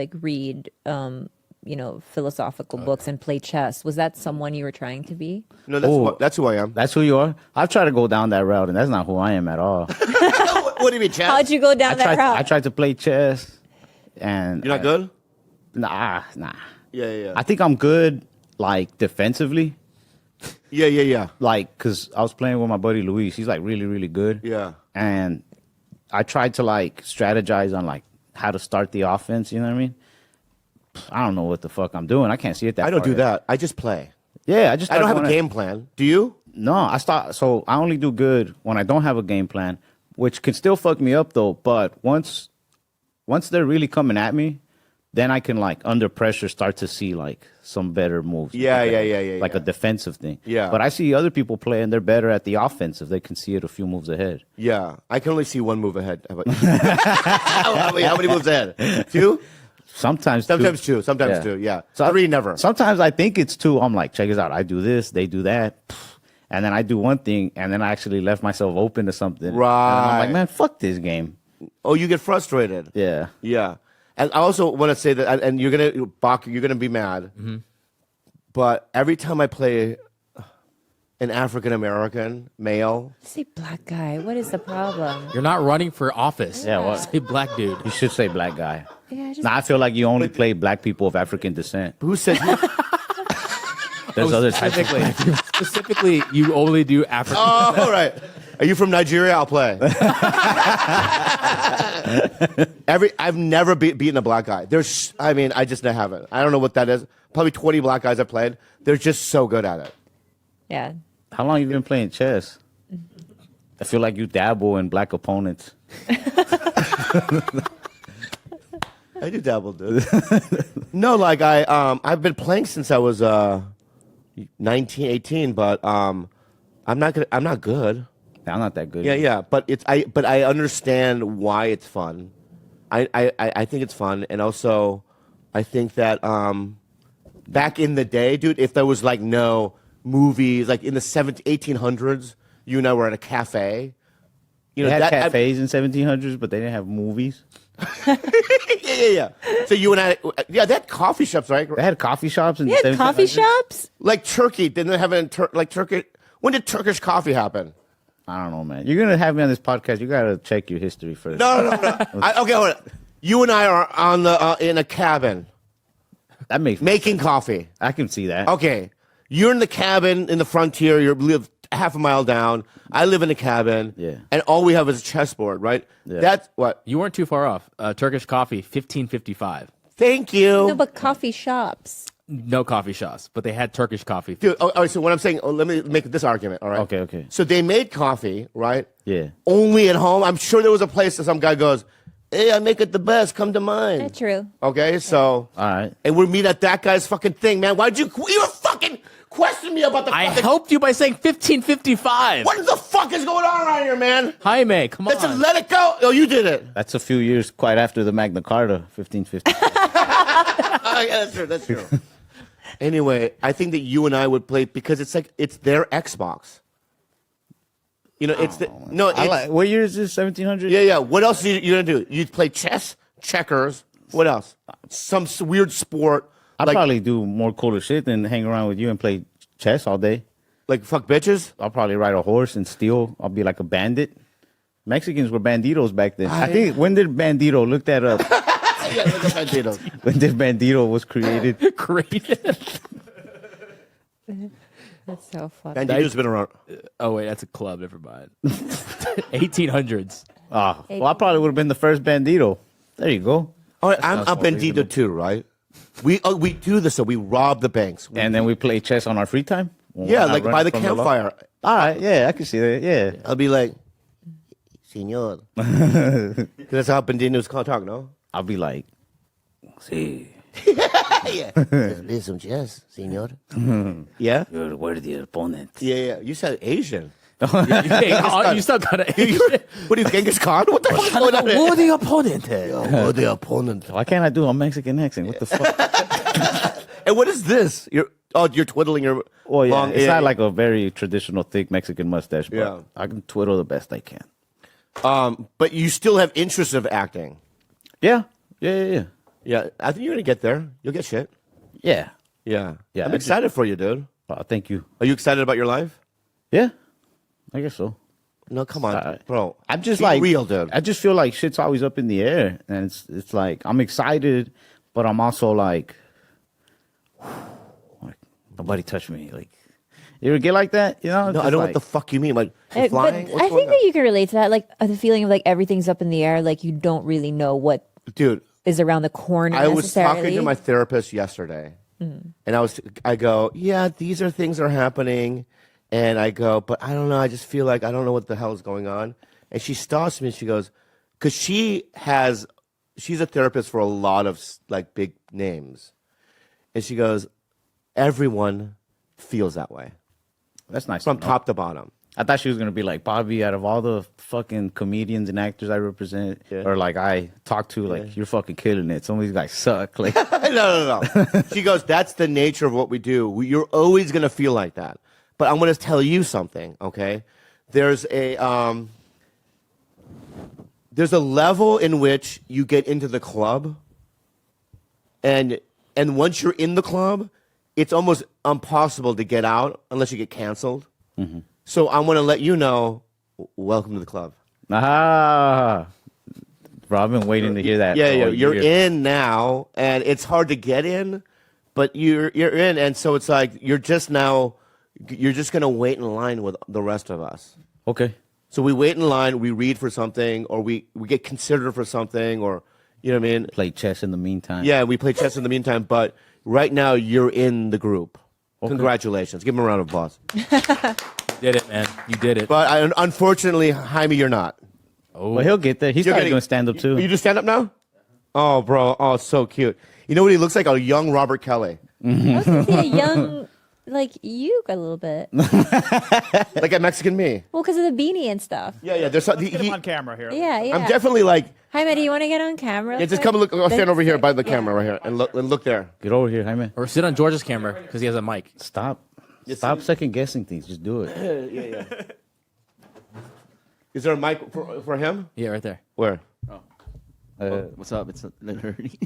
like read, philosophical books and play chess. Was that someone you were trying to be? No, that's who I am. That's who you are? I've tried to go down that route, and that's not who I am at all. What do you mean, chess? How'd you go down that route? I tried to play chess, and You're not good? Nah. Yeah. I think I'm good, like, defensively. Yeah. Like, because I was playing with my buddy Luis. He's, like, really, really good. Yeah. And I tried to, like, strategize on, like, how to start the offense, you know what I mean? I don't know what the fuck I'm doing. I can't see it that I don't far do ahead. that. I just play. Yeah, I don't have a game plan. Do you? No, so I only do good when I don't have a game plan, which can still fuck me up though. But once they're really coming at me, then I can, like, under pressure start to see, like, some better moves. Yeah. Like a defensive thing. Yeah. But I see other people play and they're better at the offensive. They can see it a few moves ahead. Yeah. I can only see one move ahead. How about you? how many moves ahead? Two? Sometimes two. Sometimes two. Yeah. So three, never. Sometimes I think it's two. I'm like, check this out. I do this, they do that. And then I do one thing, and then I actually left myself open to something. Right. And I'm like, man, fuck this game. Oh, you get frustrated. Yeah. Yeah. And I also want to say that, and you're gonna be mad. Mm-hmm. But every time I play an African American male, Say black guy. What is the problem? You're not running for office. Yeah, what? Say black dude. You should say black guy. Yeah, just Nah, I feel like you only play black people of African descent. who said There's other types of Specifically, specifically, you only do African. Oh, all right. Are you from Nigeria? I'll play. I've never beaten a black guy. I just haven't. I don't know what that is. Probably 20 black guys I've played. They're just so good at it. yeah. How long you been playing chess? I feel like you dabble in black opponents. I do dabble, dude. No, like I've been playing since I was 19, 18, but I'm not good. I'm not that good. Yeah, but I understand why it's fun. I think it's fun, and also I think that back in the day, dude, if there was like no movies, like in the 1800s, you and I were at a cafe. You They know, had cafes in 1700s, but they didn't have movies. Yeah. So you and I, they had coffee shops, right? They had coffee shops in They had 1700s. coffee shops? Like Turkey, didn't they have it in like Turkey? When did Turkish coffee happen? I don't know, man. You're gonna have me on this podcast. You gotta check your history first. No. Okay, hold on. You and I are on in a cabin That makes making coffee. I can see that. Okay, you're in the cabin in the frontier. You live half a mile down. I live in a cabin. Yeah. And all we have is a chessboard, right? Yeah. That's what. You weren't too far off. Turkish coffee, 1555. Thank you. No, but coffee shops. No coffee shops, but they had Turkish coffee. Dude, all right, so what I'm saying, let me make this argument, all right? Okay. So they made coffee, right? Yeah. Only at home. I'm sure there was a place that some guy goes, hey, I make it the best. Come to mine. That's true. Okay, so. All right. And we meet at that guy's fucking thing, man. Why'd you were fucking questioning me about the I fucking. helped you by saying 1555. What the fuck is going on around here, man? Jaime, come on. Let's just let it go. Oh, you did it. That's a few years quite after the Magna Carta, 1550. Oh, yeah, that's true. Anyway, I think that you and I would play because it's their Xbox. You know, it's What year is this? 1700? yeah. What else are you gonna do? You'd play chess, checkers. What else? Some weird sport. I'd like, probably do more cooler shit than hang around with you and play chess all day. like fuck bitches. I'll probably ride a horse and steal. I'll be like a bandit. Mexicans were banditos back then. I think, when did bandito, look that up. Yeah, look at banditos. When did bandito was created? Created. That's so funny. Bandito's been around. Oh, wait, that's a club. Never mind. 1800s. Oh, well, I probably would have been the first bandito. There you go. All right, I'm a sounds more bandito reasonable. too, right? We do this, so we rob the banks. And then we play chess on our free time? When Yeah, we're not like by running the from law? campfire. All right, yeah, I can see that. Yeah. I'll be like, Senor. That's how banditos talk, no? I'll be like, see, Yeah. Let's play some chess, senor. Yeah? you're a worthy opponent. Yeah. You said Asian. You still got to. What are you, Genghis Khan? What the fuck is going on here? Who the opponent? Oh, the opponent. Why can't I do a Mexican accent? What the fuck? And what is this? You're twiddling your Well, yeah, long it's not like a very traditional thick Mexican mustache, but Yeah. I can twiddle the best I can. But you still have interest of acting. Yeah. Yeah, I think you're gonna get there. You'll get shit. Yeah. Yeah. Yeah, I'm I just- excited for you, dude. Thank you. Are you excited about your life? Yeah. I guess so. No, come on, Uh, bro. I'm just Be like real, dude. I just feel like shit's always up in the air, and it's like I'm excited, but I'm also like nobody touched me. Like, you ever get like that? You know? No, Just I don't know like, what the fuck you mean. Like, you're But flying? What's I going think that on? you can relate to that, like the feeling of like everything's up in the air, like you don't really know what Dude, is around the corner. I was talking to necessarily. my therapist yesterday, and I go, yeah, these are things that are happening, and I go, but I don't know. I just feel like I don't know what the hell is going on. And she stops me and she goes, because she's a therapist for a lot of like big names, and she goes, everyone feels that way That's nice. from to know. top to bottom. I thought she was gonna be like, Bobby, out of all the fucking comedians and actors I represent, Yeah. or like I talk to, like you're fucking killing it. Some of these guys suck. Like, No. She goes, that's the nature of what we do. You're always going to feel like that. But I'm going to tell you something, okay? There's a level in which you get into the club, and once you're in the club, it's almost impossible to get out unless you get canceled. So I want to let you know, welcome to the club. bro, I've been waiting to hear that. Yeah, for yeah. a You're year. in now, and it's hard to get in, but you're in, and so it's like you're just gonna wait in line with the rest of us. Okay. So we wait in line, we read for something, or we get considered for something, or you know what I mean? Play chess in the meantime. Yeah, we play chess in the meantime, but right now you're in the group. Congratulations. Give him a round of applause. Did it, man. You did it. But unfortunately, Jaime, you're not. Oh, Well, he'll get there. He started getting- doing stand up too. You do stand up now? Oh, bro. Oh, it's so cute. You know what he looks like? A young Robert Kelly. I was gonna say a young, like you a little bit. Like a Mexican me. Well, because of the beanie and stuff. Yeah. There's Get him on camera here. Yeah, yeah. I'm definitely like, Jaime, do you want to get on camera? yeah, just quick? come and look. I'll stand over here by the Yeah. camera right here and look there. Get over here, Jaime. or sit on George's camera because he has a mic. Stop. Stop second guessing things. Just do it. Yeah. Is there a mic for him? Yeah, right there. Where? What's up? It's Ernie.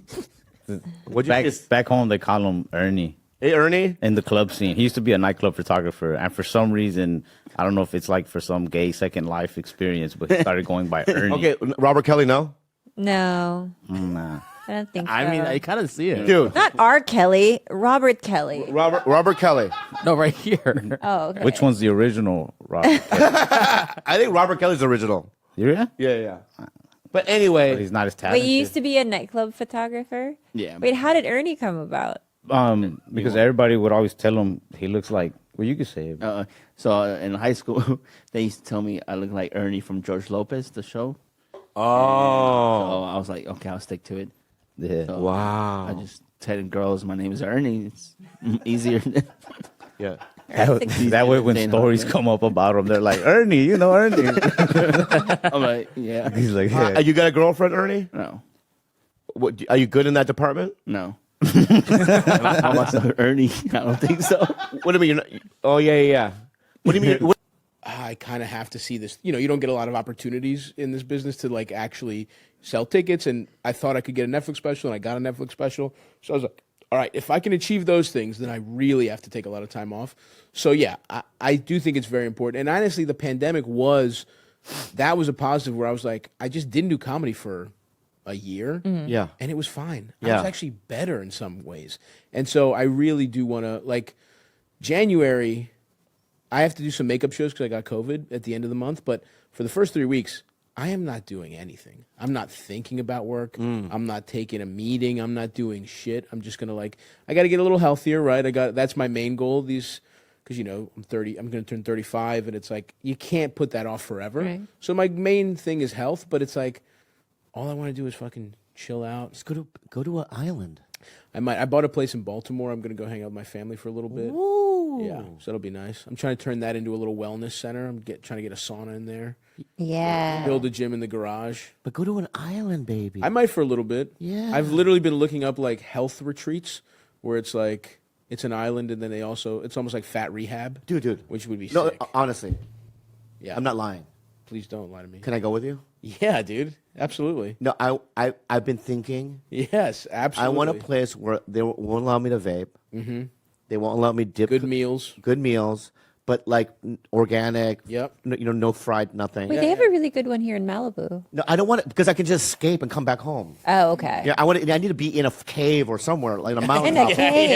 What'd you Back just? back home, they call him Ernie Hey, Ernie. in the club scene. He used to be a nightclub photographer, and for some reason, I don't know if it's like for some gay second life experience, but he started going by Ernie. Okay, Robert Kelly. No, No, Nah. I don't think so. I mean, I kind of see it. dude. Not R. Kelly, Robert Kelly. Robert Kelly. No, right here. Oh, okay. Which one's the original Robert? I think Robert Kelly's original. Yeah? Yeah. But anyway, He's not as Wait, talented. you used to be a nightclub photographer? Yeah. Wait, how did Ernie come about? Because everybody would always tell him he looks like, well, you could say it. So in high school, they used to tell me I look like Ernie from George Lopez, the show. oh, So I was like, okay, I'll stick to it. Yeah. So wow. I just telling girls my name is Ernie. It's easier. Yeah. That way, when Saying stories hi, right? come up about him, they're like, Ernie, you know Ernie. I'm like, yeah. He's like, yeah. You got a girlfriend, Ernie? No. What, are you good in that department? No. How about Ernie? I don't think so. What do you mean? You're not, oh yeah. What do you mean? I kind of have to see this. You know, you don't get a lot of opportunities in this business to like actually sell tickets. And I thought I could get a Netflix special, and I got a Netflix special. So I was like, all right, if I can achieve those things, then I really have to take a lot of time off. So yeah, I do think it's very important. And honestly, the pandemic was a positive where I was like, I just didn't do comedy for a year. Yeah. And it was fine. I Yeah. was actually better in some ways. And so I really do want to, like, January, I have to do some makeup shows because I got COVID at the end of the month. But for the first 3 weeks, I am not doing anything. I'm not thinking about work. I'm not taking a meeting. I'm not doing shit. I'm just going to, like, I got to get a little healthier, right? That's my main goal. Because, you know, I'm going to turn 35, and it's like, you can't put that off forever. Right. So my main thing is health, but it's like, all I want to do is fucking chill out. Just go to an island. I bought a place in Baltimore. I'm going to go hang out with my family for a little bit. Ooh. Yeah, so that'll be nice. I'm trying to turn that into a little wellness center. I'm trying to get a sauna in there, Yeah. build a gym in the garage. But go to an island, baby. I might for a little bit. Yeah. I've literally been looking up like health retreats where it's like it's an island and then it's almost like fat rehab, dude. which would be No, sick. honestly, Yeah, I'm not lying. Please don't lie to me. Can I go with you? Yeah, dude. Absolutely. No, I've been thinking. Yes, I absolutely. want a place where they won't allow me to vape. Mm-hmm. They won't allow me dip. Good meals. Good meals, but like organic. Yep. No fried nothing. Wait, they have a really good one here in Malibu. No, I don't want it because I can just escape and come back home. Oh, okay. Yeah, I need to be in a cave or somewhere, like a In mountaintop. a cave.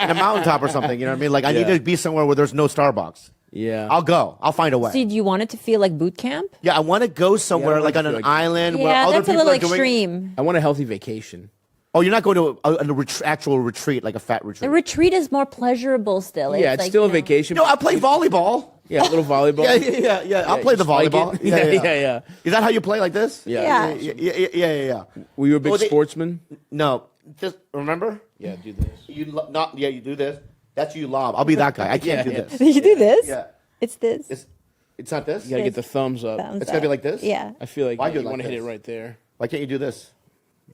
In a mountaintop or something. You know what I mean? Like I need Yeah. to be somewhere where there's no Starbucks. Yeah. I'll go. I'll find a way. So do you want it to feel like boot camp? Yeah, I want to go somewhere want like to on feel an like- island where Yeah, other that's a people little are doing. extreme. I want a healthy vacation. Oh, you're not going to actual retreat like a fat retreat. The retreat is more pleasurable still. Yeah, it's like, still a you know, vacation. No, I play volleyball. Yeah, a little volleyball. Yeah. I'll play you the spike volleyball. it. Yeah. Is that how you play like this? Yeah. Yeah. Were you a big Well, they- sportsman? No, just remember. Yeah, do this. You you do this. That's you lob. I'll be that guy. I can't do Yeah. this. You do this? Yeah. It's this. It's not this. You gotta get the thumbs up. Thumbs It's gotta be up. like this? Yeah. I feel like Why you do it like want to hit it this? right there. Why can't you do this?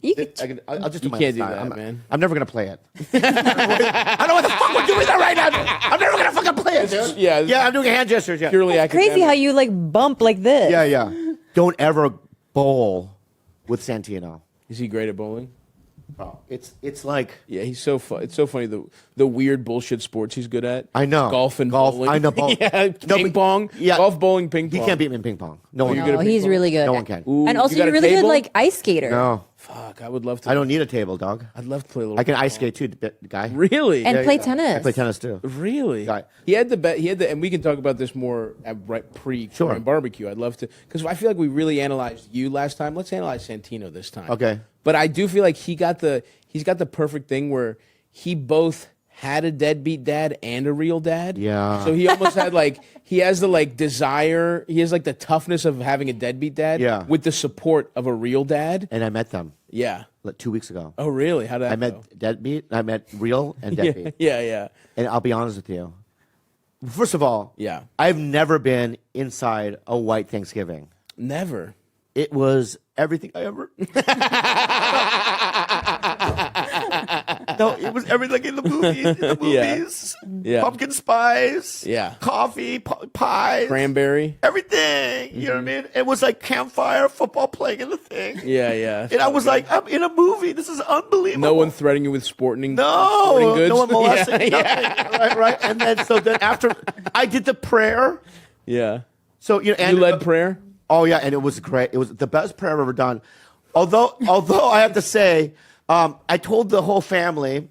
You could. I'll just do You my can't do style. that, man. I'm never gonna play it. I know what the fuck we're doing that right now. I'm never gonna fucking play it, dude. Yeah. I'm doing hand gestures. Yeah. Purely academic. Crazy how you like bump like this. Yeah. Don't ever bowl with Santino. Is he great at bowling? Bro, it's like Yeah, he's so fun. It's so funny the weird bullshit sports he's good at. I know. Golf and Golf, bowling. I know, bowl- yeah, No, ping but- pong. yeah. Golf, bowling, ping pong. he can't beat me in ping pong. No one. you can. good at No, he's ping really good. No one can. Ooh, And also, you got you're a really good table? like ice skater. No, Fuck, I would love to. I don't need a table, dog. I'd love to play a little. I can ping ice pong. skate too, guy. Really? And play tennis. I play tennis too. Really? Right. He had the, and we can talk about this more at pre Sure. barbecue. I'd love to, because I feel like we really analyzed you last time. Let's analyze Santino this time. Okay. But I do feel like he's got the perfect thing where he both had a deadbeat dad and a real dad. Yeah. So he almost had like, he has the like desire, he has like the toughness of having a deadbeat dad. Yeah. With the support of a real dad. And I met them Yeah. like 2 weeks ago. Oh, really? How did that I go? met deadbeat. I met real and deadbeat. Yeah. And I'll be honest with you. First of all, Yeah. I've never been inside a white Thanksgiving. Never. It was everything I ever. No, it was everything in the movies. Yeah. Pumpkin spice. Yeah. Coffee, pies. Cranberry. Everything. You know what I mean? It was like campfire, football playing in the thing. Yeah. And I was like, I'm in a movie. This is unbelievable. No one threatening you with sporting goods. No one molesting. Yeah. Nothing. Right. And then after I did the prayer. Yeah. So you know, and, You led prayer? Oh yeah, and it was great. It was the best prayer I've ever done. Although I have to say, I told the whole family,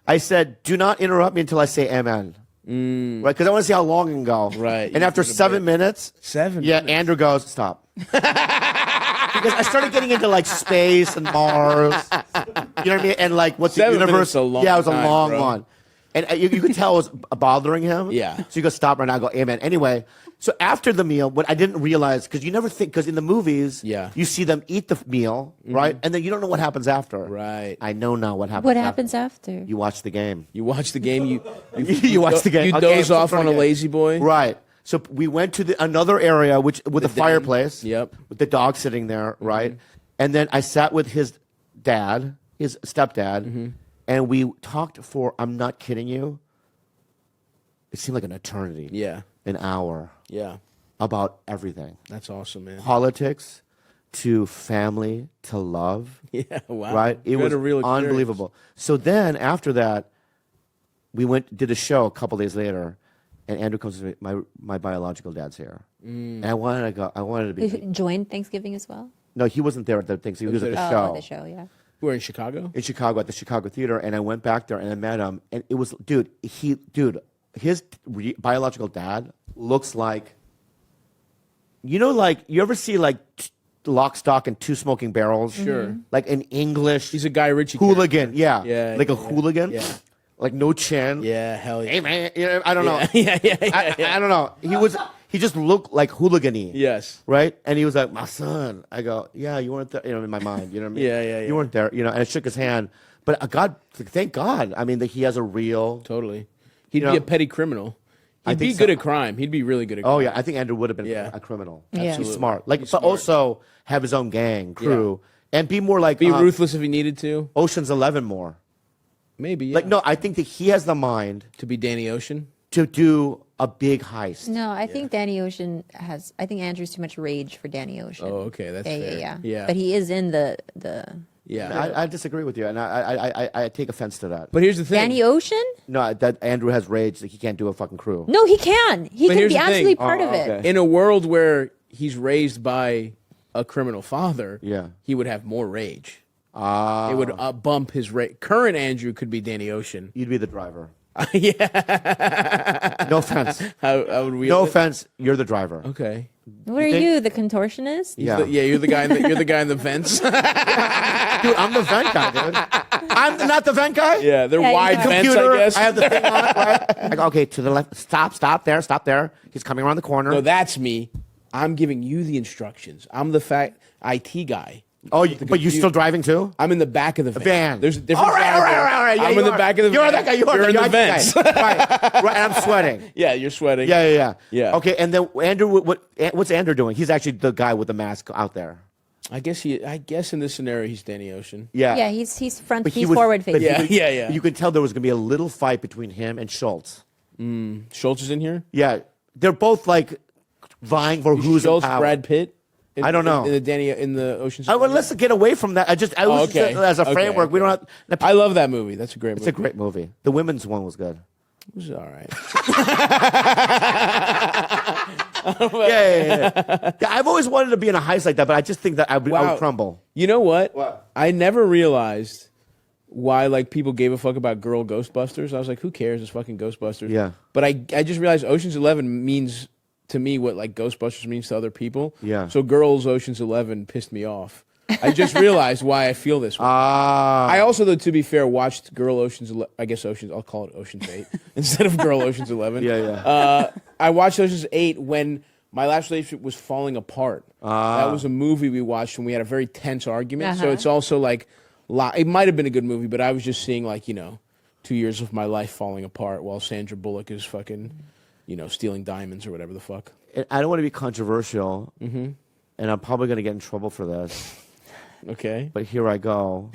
I said, "Do not interrupt me until I say amen." Right? Because I want to see how long it can go. Right. And after 7 minutes, 7 yeah, minutes. Andrew goes, "Stop." Because I started getting into like space and Mars. You know what I mean? And like what the 7 universe. minutes is a long yeah, it was a time, long bro. one. And you could tell it was bothering him. Yeah. So you go, "Stop right now." I go, "Amen." Anyway, so after the meal, what I didn't realize, because you never think, because in the movies, Yeah. you see them eat the meal, right? And then you don't know what happens after. Right. I know now what happens. What happens after? You watch the game. You watch the game. You watch the game. You A doze game's off in front on a of you. lazy boy. Right. So we went to another area with a den. fireplace. Yep. With the dog sitting there, right? And then I sat with his dad, his stepdad, and we talked for, I'm not kidding you, it seemed like an eternity. Yeah. An hour Yeah. about everything. That's awesome, man. Politics to family to love. Yeah. Wow. Right? It You had was a real experience. unbelievable. So then after that, we did a show a couple days later, and Andrew comes to me, my biological dad's here. And I wanted to be. Who joined Thanksgiving as well? No, he wasn't there at the thing. So he was at the Oh, show the show, yeah. We're in Chicago. in Chicago at the Chicago Theater, and I went back there and I met him, and it was, his biological dad looks like, like you ever see like Lock, Stock, and Two Smoking Barrels? Sure. Like an English He's a Guy Ritchie hooligan, yeah, Yeah, like a yeah, hooligan, yeah. like no chin. Yeah. Hell yeah. Hey man, I don't know. Yeah. I don't know. He just looked like hooligan-y. Yes. Right? And he was like, "My son." I go, "Yeah, you weren't there." In my mind, you know what I mean? Yeah. You weren't there, and I shook his hand. But thank God. I mean, that he has a real. Totally. He'd You be know, a petty criminal. I He'd be think good so. at crime. He'd be really good at crime. Oh yeah, I think Andrew would have been Yeah. a criminal. Yeah. He's Absolutely. smart. Like, He's but smart. also have his own gang, crew, and be more like Be ruthless if he needed to. Ocean's 11 more. Maybe. Yeah. Like, no, I think that he has the mind. To be Danny Ocean. to do a big heist. No, I think Danny Ocean has. I think Andrew's too much rage for Danny Ocean. Oh, okay, that's fair. Yeah. But he is in the. Yeah. I disagree with you, and I take offense to that. But here's the thing. Danny Ocean? No, that Andrew has rage that he can't do a fucking crew. No, he can. He But can here's be the thing. absolutely part of it. okay. in a world where he's raised by a criminal father, Yeah. he would have more rage. It would bump his rate. Current Andrew could be Danny Ocean. You'd be the driver. Yeah. No offense. How would we? No offense. You're the driver. Okay. What are think- you, the contortionist? Yeah. You're the guy. You're the guy in the vents. Dude, I'm the vent guy, dude. I'm not the vent guy? Yeah, they're Yeah, you wide are. vents, Computer, I guess. have the thing on, right? I go, okay, to the left. Stop there. He's coming around the corner. No, that's me. I'm giving you the instructions. I'm the IT guy. Oh, but you're still driving too? I'm in the back of the Van. There's a different All right. driver. Yeah, I'm in the back of the You're van. that guy. You're in the IT vents. guy. right. And I'm sweating. Yeah, you're sweating. Yeah. Yeah. Okay, and then Andrew, what's Andrew doing? He's actually the guy with the mask out there. I guess in this scenario he's Danny Ocean. Yeah. Yeah, he's front. But he He's was- forward but facing. he Yeah. You could tell there was going to be a little fight between him and Schultz. Schultz is in here. Yeah, they're both like vying for who's in Schultz, power. Brad Pitt. I don't know. In the Ocean's. Well, let's get away from that. I was okay. just, as a Okay, framework. We don't have. I love that movie. That's a great movie. It's a great movie. The women's one was good. It was all right. Yeah. I've always wanted to be in a heist like that, but I just think that I would crumble. You know what? What? I never realized why like people gave a fuck about girl Ghostbusters. I was like, who cares? It's fucking Ghostbusters. Yeah. But I just realized Ocean's 11 means to me what like Ghostbusters means to other people. Yeah. So girls Ocean's 11 pissed me off. I just realized why I feel this way. I also, though, to be fair, watched Girl Ocean's. I guess Ocean's. I'll call it Ocean's 8 instead of Girl Ocean's 11. Yeah. I watched Ocean's 8 when my last relationship was falling apart. That was a movie we watched when we had a very tense argument. So it's also like, it might have been a good movie, but I was just seeing like 2 years of my life falling apart while Sandra Bullock is fucking, stealing diamonds or whatever the fuck. I don't want to be controversial, and I'm probably going to get in trouble for this. Okay. But here I go.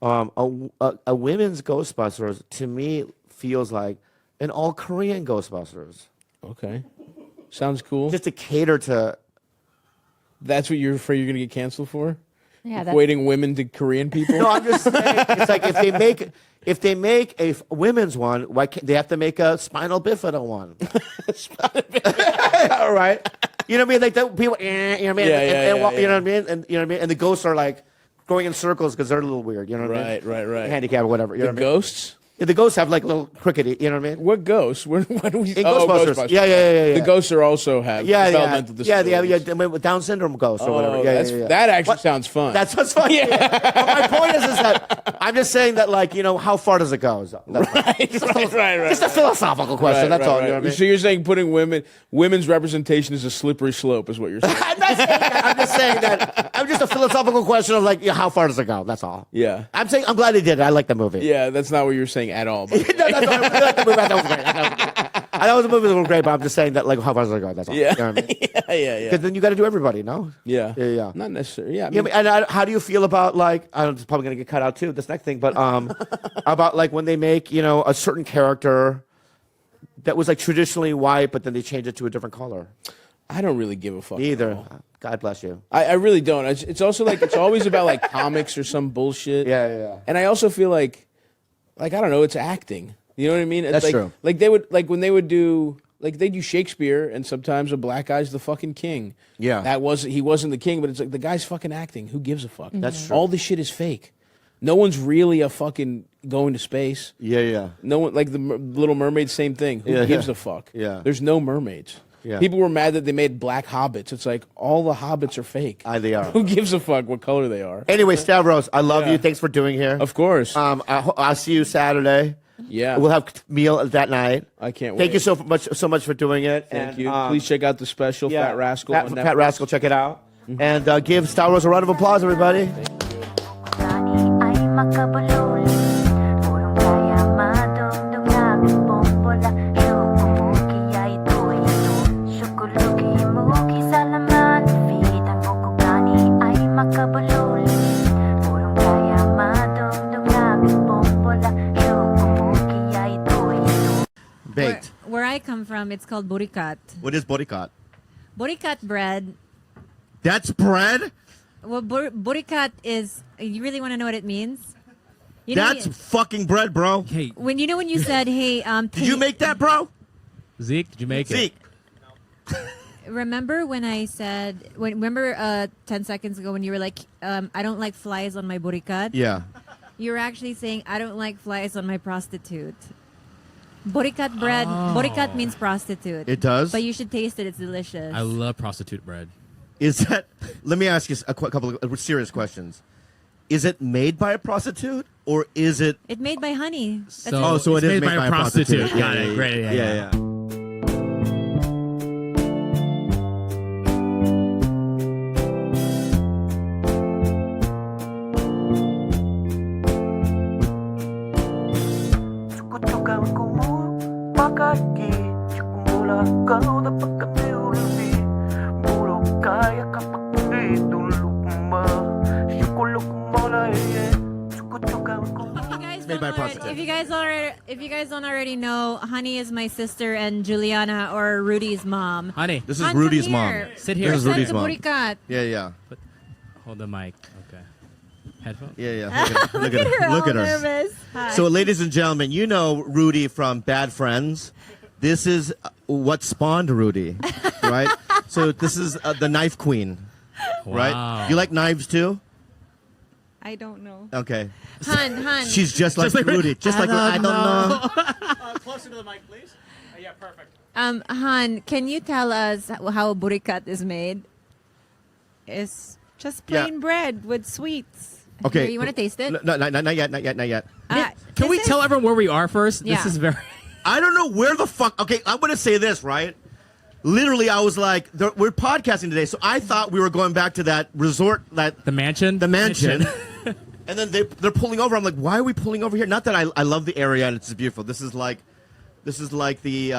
A women's Ghostbusters to me feels like an all Korean Ghostbusters, Okay. Sounds cool. just to cater to. That's what you're afraid you're gonna get canceled for? Yeah, that's, Equating women to Korean people? No, I'm just saying. It's like if they make a women's one, why can't they have to make a spinal bifida one? All right. You know what I mean? Like the people, you know what I mean? Yeah, You know what I mean? And you know what I mean? And the ghosts are like going in circles because they're a little weird. You know what I mean? Right. Handicap or whatever. You know The what I mean? ghosts? Yeah, the ghosts have like little crickety. You know what I mean? What ghosts? What do we? In Ghostbusters. Yeah. The ghosts are also have developmental disabilities. Yeah. With Down syndrome ghosts or whatever. Oh, Yeah. that actually sounds fun. That's what's funny. But my point is that I'm just saying that, like, how far does it go? right. Just a philosophical question. That's all. You know what I mean? So you're saying putting women's representation is a slippery slope, is what you're saying? I'm not saying that. I'm just saying that. I'm just a philosophical question of like, how far does it go? That's all. Yeah. I'm saying I'm glad they did it. I like the movie. Yeah, that's not what you're saying at all. No, that's all. I really like the movie. I thought it was great. I thought the movie was great, but I'm just saying that, like, how far does it go? That's all. Yeah. You know what I mean? yeah. Because then you got to do everybody, no? Yeah. Yeah. Not necessarily. Yeah. I Yeah, mean, and how do you feel about, like, I'm just probably going to get cut out too, this next thing, but about like when they make, a certain character that was like traditionally white, but then they change it to a different color? I don't really give a fuck. Me at either. all. God bless you. I really don't. It's also like it's always about like comics or some bullshit. Yeah. And I also feel like I don't know, it's acting. You know what I mean? It's That's like, true. Like they would when they would do they do Shakespeare, and sometimes a black guy's the fucking king. Yeah. He wasn't the king, but it's like the guy's fucking acting. Who gives a fuck? That's true. All this shit is fake. No one's really a fucking going to space. Yeah. No one like the Little Mermaid, same thing. Who gives a fuck? Yeah. There's no mermaids. Yeah. People were mad that they made black hobbits. It's like all the hobbits are fake. They are. Who gives a fuck what color they are? Anyway, Stavros, I love Yeah. you. Thanks for doing here. Of course. I'll see you Saturday. Yeah. We'll have meal that night. I can't wait. Thank you so much for doing it. Thank And, you. Please check out the special Fat Rascal. on Fat Netflix. Rascal, check it out. And give Stavros a round of applause, everybody. Tani ay makabululi Purong kaya madugdugag Bombola Syukumuki ay tuyo Syukuluki muki sa laman Fitang kukukani ay makabululi Purong kaya madugdugag Bombola Syukumuki ay tuyo Baked. come from, it's called burikat. What is borikat? Burikat bread. That's bread? Well, burikat is. You really want to know what it means? You That's fucking bread, bro. Hey, when you said, "Hey, Did you make that, bro? Zeke, did you make Zeke. it? Remember when I said? Remember 10 seconds ago when you were like, "I don't like flies on my burikat." Yeah. You were actually saying, "I don't like flies on my prostitute." Burikat bread. Burikat means prostitute. It does? But you should taste it. It's delicious. I love prostitute bread. Is that? Let me ask you a couple of serious questions. Is it made by a prostitute or is it? It's made by honey. That's So, so it's it is made by a prostitute. Got it. Great. Yeah. Sugot yung gawin ko mo Pagkaki Sikumula kau dapat kami ulabi Bulog kaya kapag hindi tulog ma Sikulog mo na Sugot yung gawin ko mo Made by a prostitute. If you guys don't already know, Honey is my sister and Juliana or Rudy's mom. Honey, This is Hon, Rudy's come mom. here. sit here. This is Send Rudy's to mom. Burikat. Yeah. Hold the mic. Okay. Headphones? Yeah. Look at her. Look at her. Nervous. Hi. So, ladies and gentlemen, you know Rudy from Bad Friends. This is what spawned Rudy, right? So this is the knife queen, right? Wow. You like knives too? I don't know. Okay. Hun. She's just like Rudy. Just like I don't know. Closer to the mic, please. Yeah, perfect. Han, can you tell us how burikat is made? It's just Yeah. plain bread with sweets. Okay. Here, you wanna taste it? No, not yet. Can we tell everyone where we are first? Yeah. This is very. I don't know where the fuck. Okay, I'm gonna say this right. Literally, I was like, we're podcasting today, so I thought we were going back to that resort, The mansion? the mansion. And then they're pulling over. I'm like, why are we pulling over here? Not that I love the area and it's beautiful. This is like the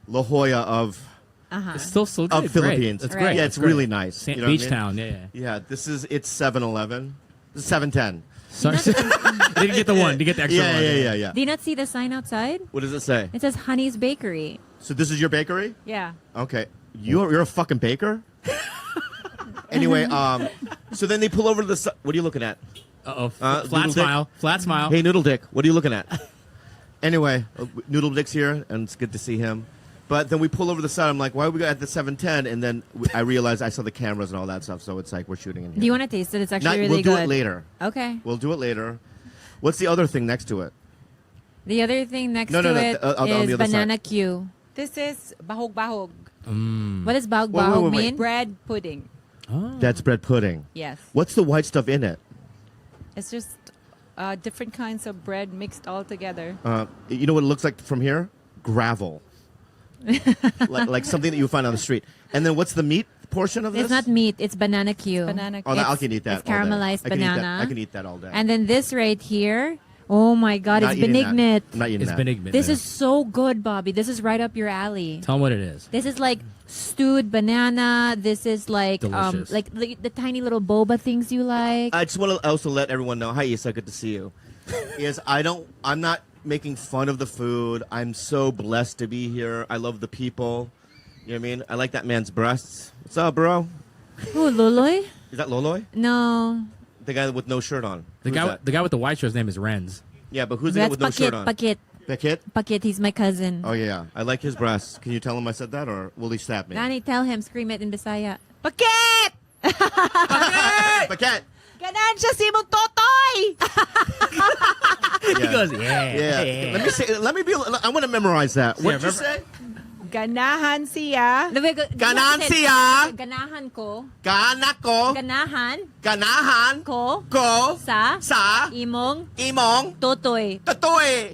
La Jolla of It's still so good. Philippines. Great. It's Right. great. Yeah, it's really nice. Sa- You know what I Beach mean? town. Yeah. Yeah, it's 7-Eleven. This is 7-10. Sorry. Didn't get the one. Didn't get the extra one. Yeah. Do you not see the sign outside? What does it say? It says Honey's Bakery. So this is your bakery? Yeah. Okay. You're a fucking baker? Anyway, so then they pull over to the what are you looking at? Uh-oh. Noodle Flat Dick? smile. Flat smile. Hey, Noodle Dick, what are you looking at? Anyway, Noodle Dick's here, and it's good to see him. But then we pull over the side. I'm like, why are we at the 710? And then I realized I saw the cameras and all that stuff, so it's like we're shooting in here. Do you want to taste it? It's actually Not- really we'll do good. it later. Okay. We'll do it later. What's the other thing next to it? The other thing next No, to no, it on the is other side. banana Q. This is bahog-bahog. What does bahog Wait, bahog wait, wait. mean? Bread pudding. That's bread pudding. Yes. What's the white stuff in it? It's just different kinds of bread mixed all together. You know what it looks like from here? Gravel. like something that you find on the street. And then what's the meat portion of this? It's not meat. It's banana Q. Banana Oh, I can eat that. It's all day. caramelized I can eat that. banana. I can eat that all day. And then this right here. Oh my God! Not It's eating that. benignate. I'm not eating It's that. benignant. This is so good, Bobby. This is right up your alley. Tell them what it is. This is like stewed banana. This is like Delicious. like the tiny little boba things you like. I just want to also let everyone know. Hi, Issa. Good to see you. I'm not making fun of the food. I'm so blessed to be here. I love the people. You know what I mean? I like that man's breasts. What's up, bro? Oh, Loloy? Is that Loloy? No. The guy with no shirt on. The Who's guy, that? the guy with the white shirt, his name is Renz. Yeah, but who's the guy That's with no shirt on? Pakit. Beckett? He's my cousin. Oh, yeah. I like his breasts. Can you tell him I said that, or will he slap me? Nani, tell him, scream it in Bisaya. Pakit! Beckett! Ganan siya si mong totoy! He goes, yeah. Yeah. Let me be. I want to memorize that. What did you say? Ganahan siya. Ganancia. Ganahan ko. Ganako. Ganahan Ganahan. ko. Ko. Sa. Sa. Imong. Imong. Totoy. Tatoy.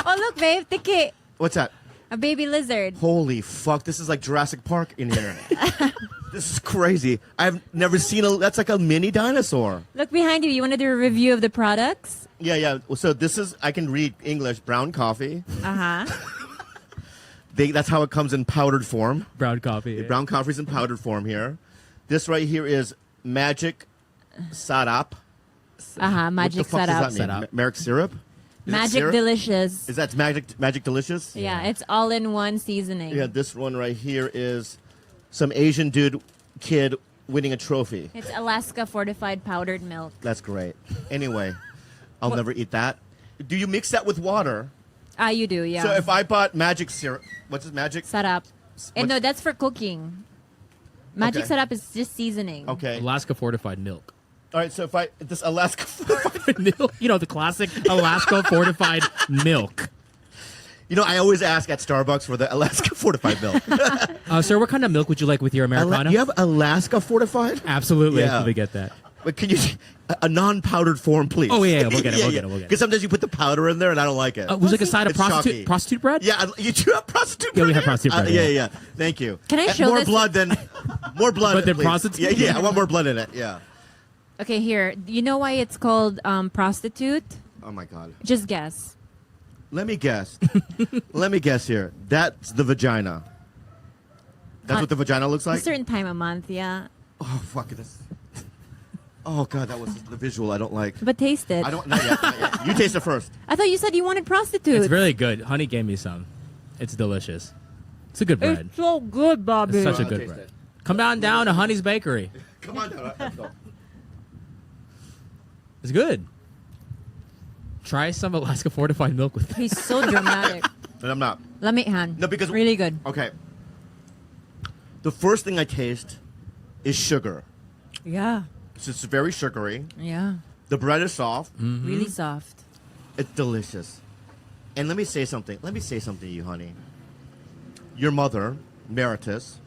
Oh, look, babe. Tiki. What's that? A baby lizard. Holy fuck! This is like Jurassic Park in here. This is crazy. I've never seen that's like a mini dinosaur. Look behind you. You want to do a review of the products? Yeah. So this is, I can read English, brown coffee. Uh-huh. That's how it comes in powdered form. Brown coffee. The brown coffee's in powdered form here. This right here is magic sarap. Uh-huh. What Magic the fuck setup. does that mean? Sarap. Marek syrup? Magic syrup? Delicious. Is that Magic Delicious? Yeah, it's all in one seasoning. Yeah, this one right here is some Asian kid winning a trophy. It's Alaska fortified powdered milk. That's great. Anyway, I'll never eat that. Do you mix that with water? You do, yeah. So if I bought magic syrup, what's this magic? Sarap. And no, that's for cooking. Magic Okay. sarap is just seasoning. Okay. Alaska fortified milk. All right. So if this Alaska, Milk? You know, the classic Alaska fortified milk. I always ask at Starbucks for the Alaska fortified milk. Sir, what kind of milk would you like with your Americano? You have Alaska fortified? Absolutely. Yeah. Let me get that. But can you a non-powdered form, please? Oh, yeah, we'll get it, we'll get it. Because sometimes you put the powder in there, and I don't like it. Would you like a side of It's chalky. prostitute bread? Yeah, you do have prostitute Yeah, bread. we have prostitute bread, Yeah, yeah. yeah. Thank you. Can I show more this? blood than more blood? But than please. prostitute? Yeah, I want more blood in it. Yeah. Okay, here. You know why it's called prostitute? Oh my God. Just guess. Let me guess. Let me guess here. That's the vagina. That's what the vagina looks A like. certain time of month, yeah. Oh fuck this. Oh God, that was the visual I don't like. But taste it. I don't. Not yet. Not yet. You taste it first. I thought you said you wanted prostitutes. It's really good. Honey gave me some. It's delicious. It's a good bread. It's so good, Bobby. It's such a I'll good taste bread. it. Come down to Honey's Bakery. Come on down. Let's go. It's good. Try some Alaska fortified milk with it. He's so dramatic. And I'm not. Let me hand. No, because really good. Okay. The first thing I taste is sugar. Yeah. It's very sugary. Yeah. The bread is soft. Really soft. It's delicious. And let me say something. Let me say something to you, honey. Your mother, Meritus,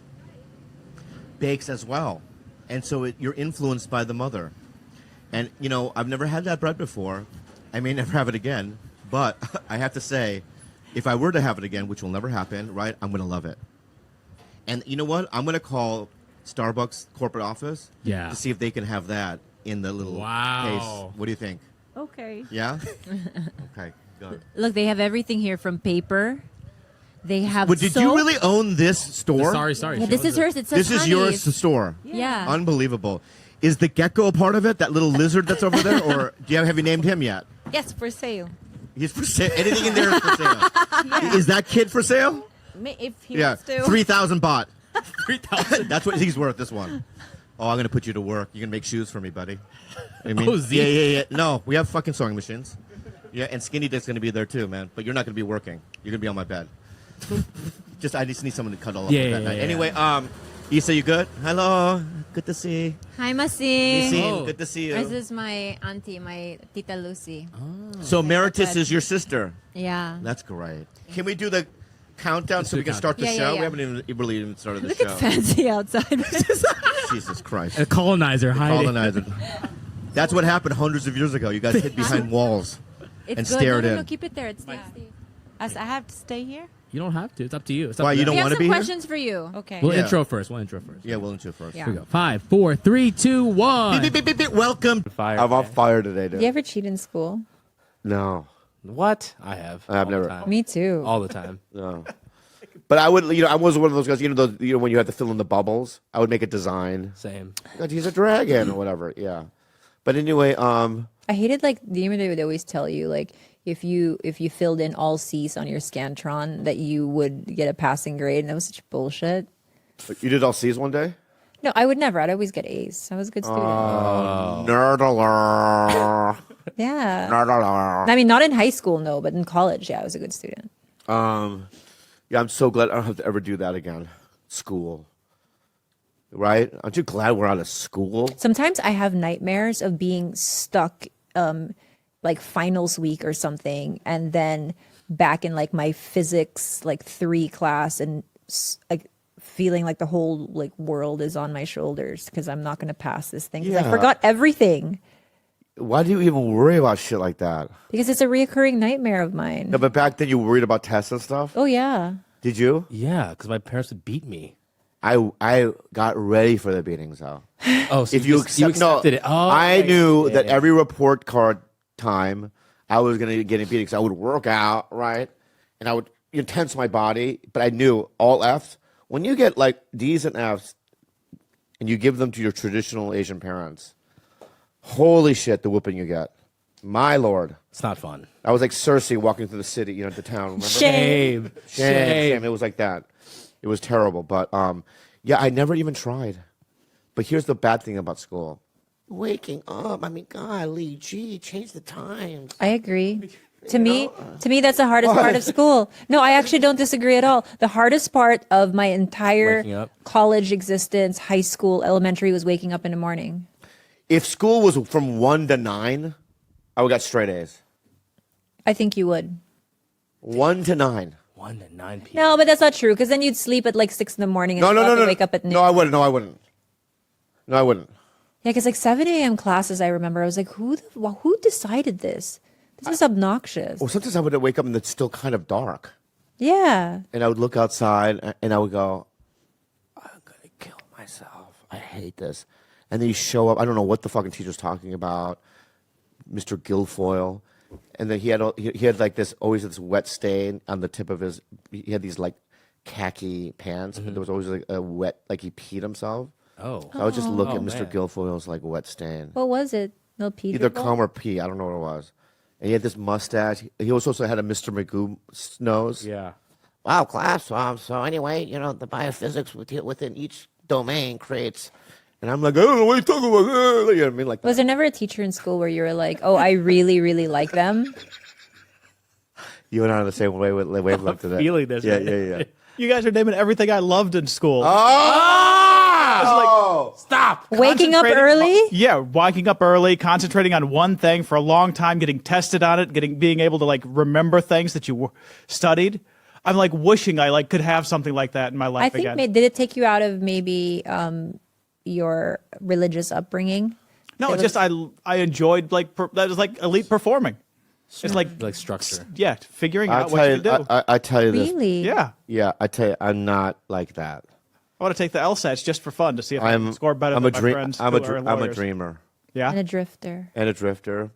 bakes as well. And so you're influenced by the mother. And, I've never had that bread before. I may never have it again. But I have to say, if I were to have it again, which will never happen, right, I'm going to love it. And you know what? I'm going to call Starbucks corporate office Yeah. to see if they can have that in the little Wow. case. What do you think? Okay. Yeah? Okay, good. Look, they have everything here from paper. They have But did soap. you really own this store? Sorry. Yeah, this is hers. It says This is yours to store. Yeah. Unbelievable. Is the gecko a part of it? That little lizard that's over there? Or have you named him yet? Yes, for sale. He's for sale. Anything in there is for sale. Is that kid for sale? If he Yeah. wants to. 3,000 baht. 3,000. That's what he's worth, this one. Oh, I'm going to put you to work. You're going to make shoes for me, buddy. I mean, Oh, Z. Yeah. No, we have fucking sewing machines. Yeah, and Skinny Dick's going to be there too, man. But you're not going to be working. You're going to be on my bed. I just need someone to cuddle up Yeah, with that yeah, night. yeah. Anyway, Issa, you good? Hello. Good to see. Hi, Masi. Nissin, Oh. good to see This you. is my auntie, my Tita Lucy. So Meritus is your sister. Yeah. That's great. Can we do the countdown so do we can countdown. start the Yeah, yeah, show? yeah. We haven't really even started the Look show. at fancy outside. Jesus Christ. A colonizer hiding. Colonizer. That's what happened hundreds of years ago. You guys hid behind walls. It's And good. stared no, in. No, keep it there. It's tasty. As I have to stay here? You don't have to. It's up to you. It's up Why, to you them. don't We have wanna some be here? questions for you. Okay. We'll Yeah. intro first. Yeah, we'll intro first. Yeah. Here we go. 5, 4, 3, 2, 1. Beep, beep, beep, beep. Welcome. Fire. I'm on fire today, dude. Do you ever cheat in school? No. What? I have. I've All never- The time. Me too. All the time. No. But I would, I was one of those guys, when you have to fill in the bubbles, I would make a design. Same. God, he's a dragon or whatever. Yeah. But anyway, I hated the email they would always tell you if you filled in all C's on your Scantron that you would get a passing grade, and that was such bullshit. you did all C's one day? No, I would never. I'd always get A's. I was a good student. Nerd alert. Yeah. Nerd alert. I mean, not in high school, no, but in college, yeah, I was a good student. Yeah, I'm so glad I don't have to ever do that again. School. Right? Aren't you glad we're out of school? Sometimes I have nightmares of being stuck finals week or something, and then back in my physics 3 class, and feeling like the whole world is on my shoulders because I'm not going to pass this thing 'cause Yeah. I forgot everything, Why do you even worry about shit like that? because it's a reoccurring nightmare of mine. No, but back then you were worried about tests and stuff? Oh yeah. Did you? Yeah, because my parents would beat me. I got ready for the beatings, though. Oh, so If you accepted it. Oh, I right. knew Yeah, that yeah. every report card time I was going to get in beatings. I would work out, right? And I would tense my body, but I knew all F's. When you get D's and F's and you give them to your traditional Asian parents, holy shit, the whooping you get. My lord. It's not fun. I was like Cersei walking through the city, the town. Remember? Shame. Shame. It was like that. It was terrible. But yeah, I never even tried. But here's the bad thing about school. Waking up. I mean, golly, gee, change the time. I agree. To me, that's the hardest part of school. No, I actually don't disagree at all. The hardest part of my Waking entire up. college existence, high school, elementary, was waking up in the morning. If school was from 1 to 9, I would got straight A's. I think you would. 1 to 9. 1 to 9 p.m. No, but that's not true because then you'd sleep at like 6 in the morning and No, still no, have no, to no. wake up at noon. No, I wouldn't. No, I wouldn't. No, I wouldn't. Yeah, because like 7 a.m. classes, I remember, I was like, who decided this? This is obnoxious. Well, sometimes I would wake up and it's still kind of dark. Yeah. And I would look outside and I would go, I'm going to kill myself. I hate this. And then you show up. I don't know what the fucking teacher's talking about. Mr. Guilfoyle. And then he had like always this wet stain on the tip of his, he had these like khaki pants, but there was always like a wet, like he peed himself. Oh. So I would just look at Mr. man. Guilfoyle's like wet stain. What was it? No pee Either dribble? cum or pee. I don't know what it was. And he had this mustache. He also had a Mr. Magoo nose. Yeah. Wow, class. So anyway, the biophysics within each domain creates. And I'm like, I don't know what you're talking about. You know what I mean? Like, Was there never a teacher in school where you were like, oh, I really, really like them? you and I are the same wavelength today. feeling this, Yeah, man. yeah, yeah. You guys are naming everything I loved in school. Oh! Stop. Waking up Concentrating- early? Yeah, waking up early, concentrating on one thing for a long time, getting tested on it, being able to like remember things that you studied. I'm like wishing I could have something like that in my I life think, again. did it take you out of maybe your religious upbringing? No, It it's just I enjoyed that was like elite performing. It's like structure. yeah, figuring I out what you do. I tell you this. Really? Yeah, Yeah, I tell you, I'm not like that. I want to take the LSATs just for fun to see if I can score better I'm than a my dream. friends I'm who a are I'm a lawyers. dreamer Yeah, And a drifter. and a drifter.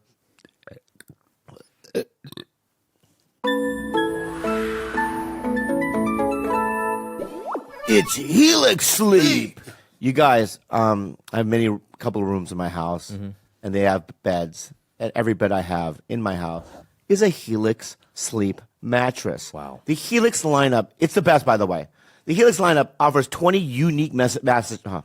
It's Helix Sleep. You guys, I have couple of rooms in my house, and they have beds. And every bed I have in my house is a Helix Sleep mattress. Wow. The Helix lineup, it's the best, by the way. The Helix lineup offers 20 unique The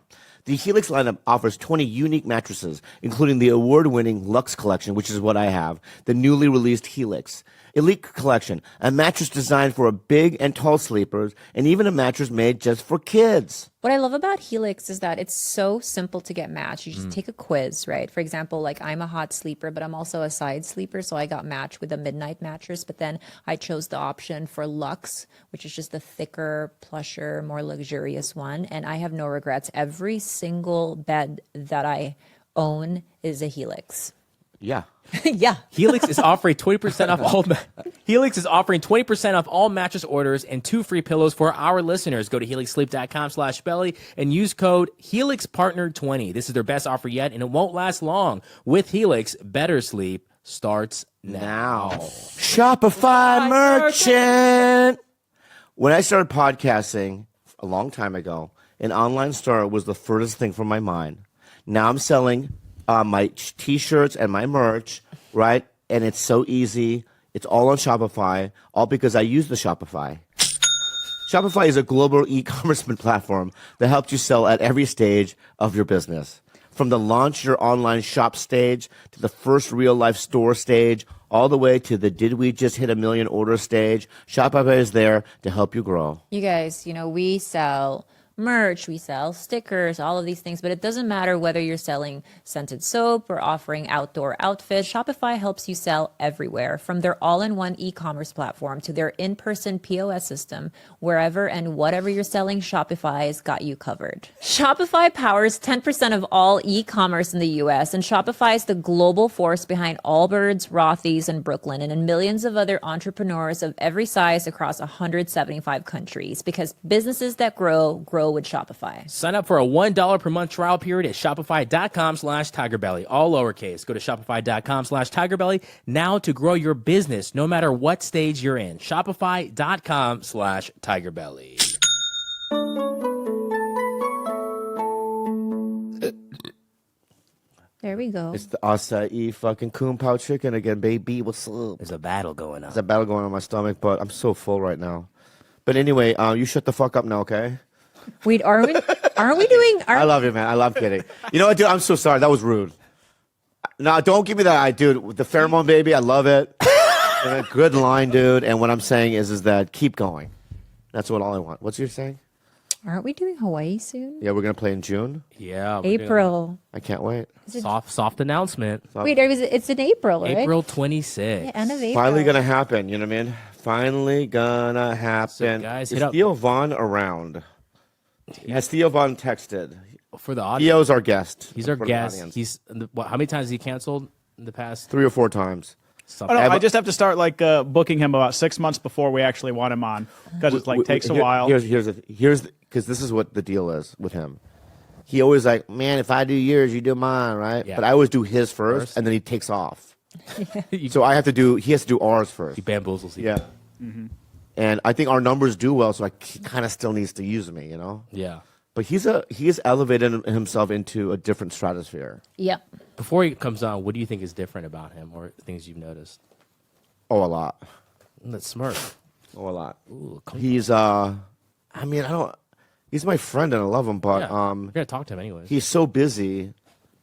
Helix lineup offers 20 unique mattresses, including the award-winning Luxe Collection, which is what I have, the newly released Helix Elite Collection, a mattress designed for big and tall sleepers, and even a mattress made just for kids. What I love about Helix is that it's so simple to get matched. You just take a quiz, right? For example, like I'm a hot sleeper, but I'm also a side sleeper. So I got matched with a midnight mattress, but then I chose the option for Luxe, which is just the thicker, plusher, more luxurious one. And I have no regrets. Every single bed that I own is a Helix. Yeah. Yeah. Helix is offering 20% off all. Helix is offering 20% off all mattress orders and 2 free pillows for our listeners. Go to helixsleep.com/belly and use code HelixPartner20. This is their best offer yet, and it won't last long. With Helix, better sleep starts now. Shopify merchant. When I started podcasting a long time ago, an online store was the furthest thing from my mind. Now I'm selling my t-shirts and my merch, right? And it's so easy. It's all on Shopify, all because I use the Shopify. Shopify is a global e-commerce platform that helps you sell at every stage of your business. From the launch your online shop stage to the first real life store stage, all the way to the did we just hit 1 million order stage, Shopify is there to help you grow. You guys, we sell merch, we sell stickers, all of these things, but it doesn't matter whether you're selling scented soap or offering outdoor outfits. Shopify helps you sell everywhere, from their all-in-one e-commerce platform to their in-person POS system. Wherever and whatever you're selling, Shopify's got you covered. Shopify powers 10% of all e-commerce in the US, and Shopify is the global force behind Allbirds, Rothy's, and Brooklyn, and millions of other entrepreneurs of every size across 175 countries, because businesses that grow with Shopify. Sign up for a $1 per month trial period at shopify.com/tigerbelly, all lowercase. Go to shopify.com/tigerbelly now to grow your business no matter what stage you're in. Shopify.com/tigerbelly. There we go. It's the acai fucking Kung Pao chicken again, baby. What's up? There's a battle going on. There's a battle going on in my stomach, but I'm so full right now. But anyway, you shut the fuck up now, okay? Wait, aren't we doing? I love you, man. I love kidding. You know what, dude? I'm so sorry. That was rude. No, don't give me that. Dude, the pheromone baby, I love it. Good line, dude. And what I'm saying is that keep going. That's all I want. What's you saying? Aren't we doing Hawaii soon? Yeah, we're gonna play in June. Yeah. April. I can't wait. Soft announcement. Wait, it's in April, right? April 26th. Yeah, end of April. Finally gonna happen. You know what I mean? Finally gonna happen. So guys, is hit up- Theo Vaughn around? Has Theo Vaughn texted? For the audience. Theo's our guest. He's our for the guest. audience. He's how many times has he canceled in the past? 3 or 4 times. Oh, no, I just have to start like booking him about 6 months before we actually want him on because it's like takes a while. Here's because this is what the deal is with him. He always like, man, if I do yours, you do mine, right? Yeah. But I always do his first, and then he takes off. So he has to do ours first. He bamboozles. Yeah. And I think our numbers do well, so he kind of still needs to use me, you know. Yeah. But he has elevated himself into a different stratosphere. Yep. Before he comes on, what do you think is different about him, or things you've noticed? Oh, a lot. That smirk. Oh, a lot. Ooh, He's he's my friend and I love him, but Yeah, you're gonna talk to him anyways. he's so busy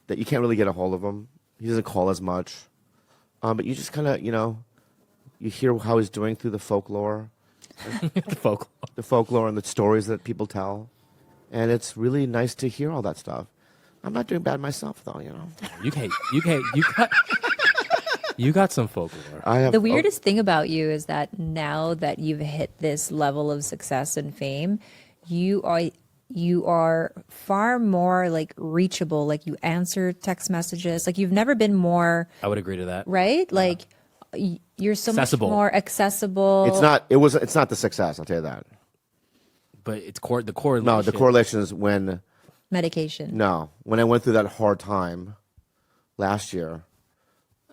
that you can't really get a hold of him. He doesn't call as much. But you just kind of, you hear how he's doing through the folklore. The folklore and the stories that people tell. And it's really nice to hear all that stuff. I'm not doing bad myself, though, You got some folklore. I have The weirdest thing about you is that now that you've hit this level of success and fame, you are far more like reachable. Like you answer text messages. Like you've never been more. I would agree to that. Right? Like you're so Accessible. much more accessible. It's not the success, I'll tell you that. But it's the correlation. No, the correlation is when medication. When I went through that hard time last year,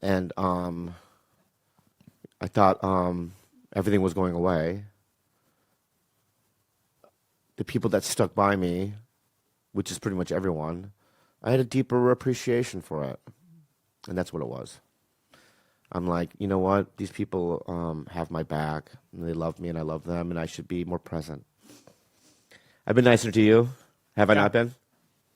and I thought everything was going away. The people that stuck by me, which is pretty much everyone, I had a deeper appreciation for it, and that's what it was. I'm like, you know what? These people have my back, and they love me, and I love them, and I should be more present. I've been nicer to you. Have I not been?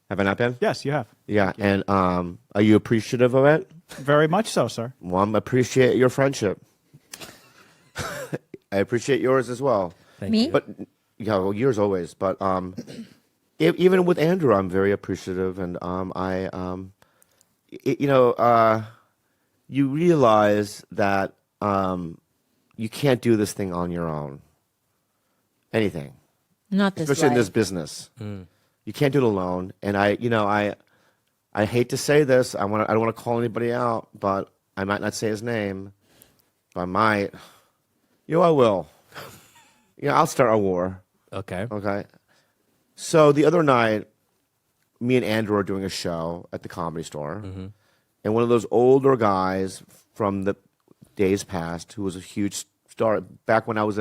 Have I not been? Yes, you have. Yeah, and are you appreciative of it? Very much so, sir. Well, I appreciate your friendship. I appreciate yours as well. Me? But yeah, well, yours always. But even with Andrew, I'm very appreciative, and you realize that you can't do this thing on your own. Anything. Not this especially in life. this business. You can't do it alone. And I hate to say this. I don't want to call anybody out, but I might not say his name. But I might. I will. I'll start a war. Okay. Okay. So the other night, me and Andrew are doing a show at the Comedy Store, and one of those older guys from the days past, who was a huge star back when I was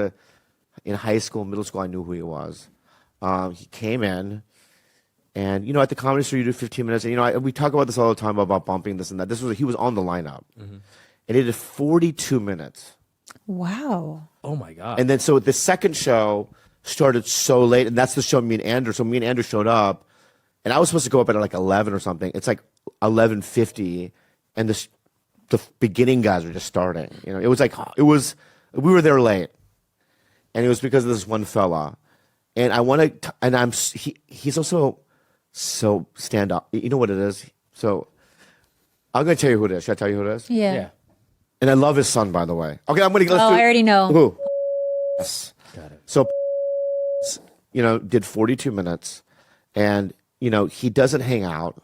in high school, middle school, I knew who he was. He came in, and at the Comedy Store, you do 15 minutes. And we talk about this all the time about bumping this and that. He was on the lineup, and he did 42 minutes. Wow. Oh my god. And then so the second show started so late, and that's the show me and Andrew. So me and Andrew showed up, and I was supposed to go up at like 11 or something. It's like 11:50, and the beginning guys were just starting. We were there late, and it was because of this one fella. And he's also so stand up. You know what it is? So I'm gonna tell you who it is. Should I tell you who it is? Yeah. And I love his son, by the way. Okay, let's do it. I already know. Who? Yes. Got it. So, did 42 minutes, and he doesn't hang out.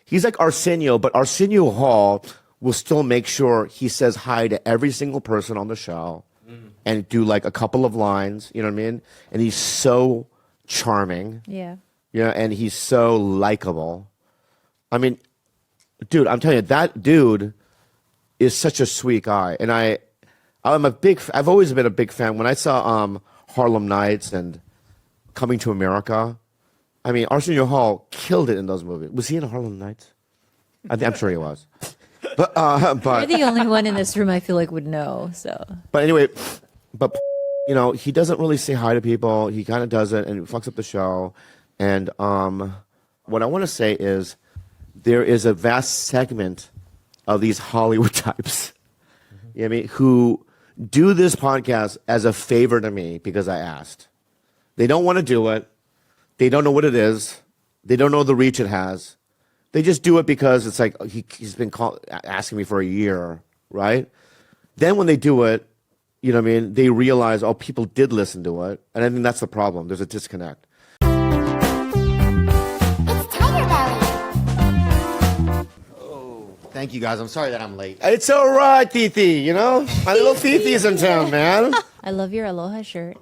He's like Arsenio, but Arsenio Hall will still make sure he says hi to every single person on the show, and do like a couple of lines. You know what I mean? And he's so charming. Yeah. And he's so likable. I mean, dude, I'm telling you, that dude is such a sweet guy, and I've always been a big fan. When I saw Harlem Nights and Coming to America, I mean, Arsenio Hall killed it in those movies. Was he in Harlem Nights? I'm sure he was. But You're the only one in this room I feel like would know. So but anyway, but you know, he doesn't really say hi to people. He kind of doesn't, and it fucks up the show. And what I want to say is, there is a vast segment of these Hollywood types, you know what I mean, who do this podcast as a favor to me because I asked. They don't want to do it. They don't know what it is. They don't know the reach it has. They just do it because it's like he's been asking me for a year, right? Then when they do it, you know what I mean, they realize, oh, people did listen to it. And I think that's the problem. There's a disconnect. Thank you, guys. I'm sorry that I'm late. It's all right, Titi, you know? My little Titi's in town, man. I love your aloha shirt.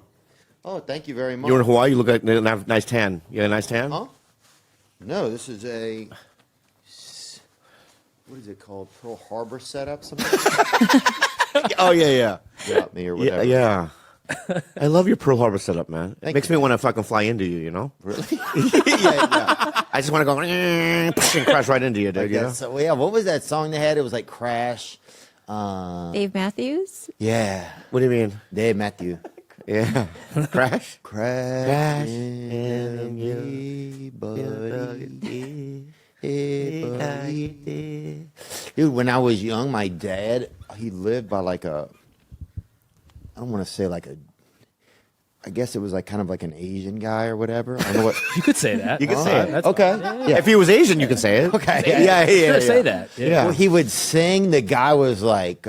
Oh, thank you very much. You're in Hawaii, you look like a nice tan. You got a nice tan? Huh? No, this is a... What is it called? Pearl Harbor setup? Something? Oh, yeah. Got me or whatever. Yeah. I love your Pearl Harbor setup, man. Thank It makes you. me want to fucking fly into you, you know? Really? Yeah. I just want to go and crash right into you, dude. You know? So, yeah, what was that song they had? It was like Crash. Dave Matthews? Yeah. What do you mean? Dave Matthew. Yeah. Crash? Crash in me, buddy. Hey, buddy. Dude, when I was young, my dad, he lived by like I don't want to say like I guess it was like kind of like an Asian guy or whatever. I don't know what. You could say that. You can say it. That's Okay. fine. Yeah. If he was Asian, you can say it. Okay. Yeah. Sure, say that. Yeah. Well, he would sing. The guy was like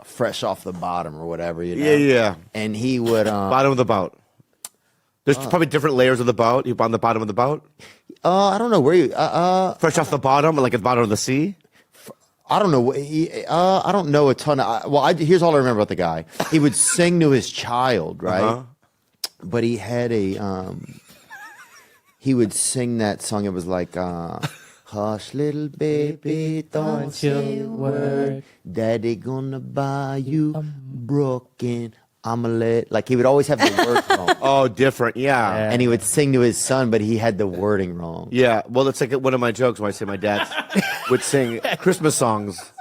fresh off the bottom or whatever, you know. Yeah. And he would Bottom of the boat. There's probably different layers of the boat. You're on the bottom of the boat. I don't know where you Fresh off the bottom, like at the bottom of the sea. I don't know. I don't know a ton of. Here's all I remember about the guy. He would sing to his child, right? Uh-huh. But he had a. He would sing that song. It was like, "Hush, little baby, don't say a word. Daddy gonna buy you broken omelet." Like he would always have the word wrong. Oh, different. Yeah. And he would sing to his son, but he had the wording wrong. Yeah. Well, it's like one of my jokes when I say my dad would sing Christmas songs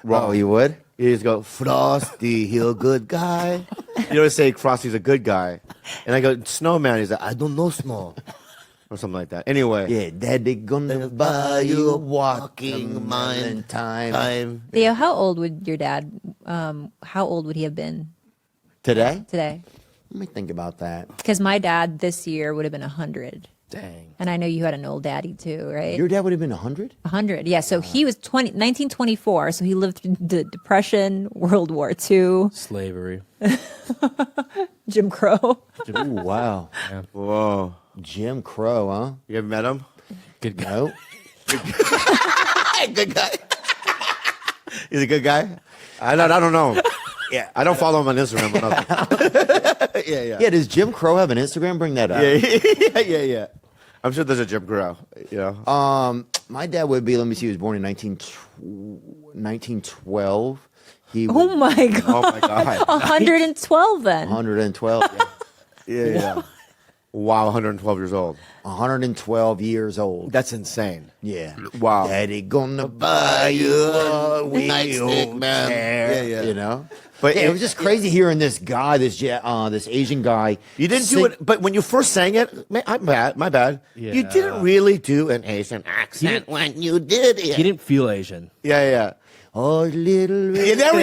wrong. Oh, you would? You just go, Frosty, he a good guy. You know, say Frosty's a good guy. And I go, Snowman. He's like, I don't know Snow. Or something like that. Anyway. Yeah, Daddy gonna buy you a walking mine time. Theo, how old would your dad, how old would he have been Today? today? Let me think about that. Because my dad this year would have been 100. Dang. And I know you had an old daddy too, right? Your dad would have been 100? 100, yeah. So he was 1924, so he lived through the Depression, World War II, Slavery. Jim Crow. Ooh, wow. Whoa. Jim Crow, huh? You ever met him? Good guy. No. Good guy. He's a good guy? I don't know. Yeah. I don't follow him on Instagram. But nothing. Yeah, does Jim Crow have an Instagram? Bring that up. Yeah. I'm sure there's a Jim Crow, you know. My dad would be, let me see, he was born in 1912. He Oh my God. Oh, my God. 112 then. 112. Yeah. Wow, 112 years old. 112 years old. That's insane. Yeah. Wow. Daddy gonna buy you a wheelchair. Yeah. You know? But Yeah, it was just crazy hearing this guy, this Asian guy. You didn't do it, but when you first sang it, my bad. Yeah. You didn't really do an Asian accent when you did it. He didn't feel Asian. Yeah. Oh, little. Yeah, there we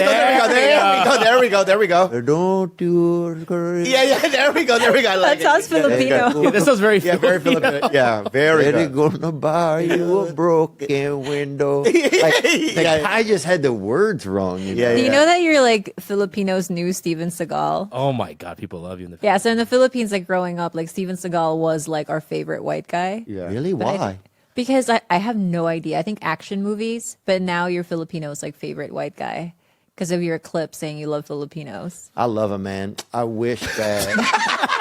go. Don't do it. Yeah, there we go. I like That sounds it. Filipino. Yeah, this sounds very Yeah, very Filipino. Yeah, very Daddy good. gonna buy you a broken window. Like, the guy just had the words wrong. You know? Yeah, Do you know that you're like Filipinos' new Steven Seagal? Oh my God, people love you in the Yeah, so in the Philippines, like growing up, like Steven Seagal was like our favorite white guy. Yeah. Really? Why? Because I have no idea. I think action movies, but now you're Filipino's like favorite white guy because of your clip saying you love Filipinos. I love him, man. I wish that.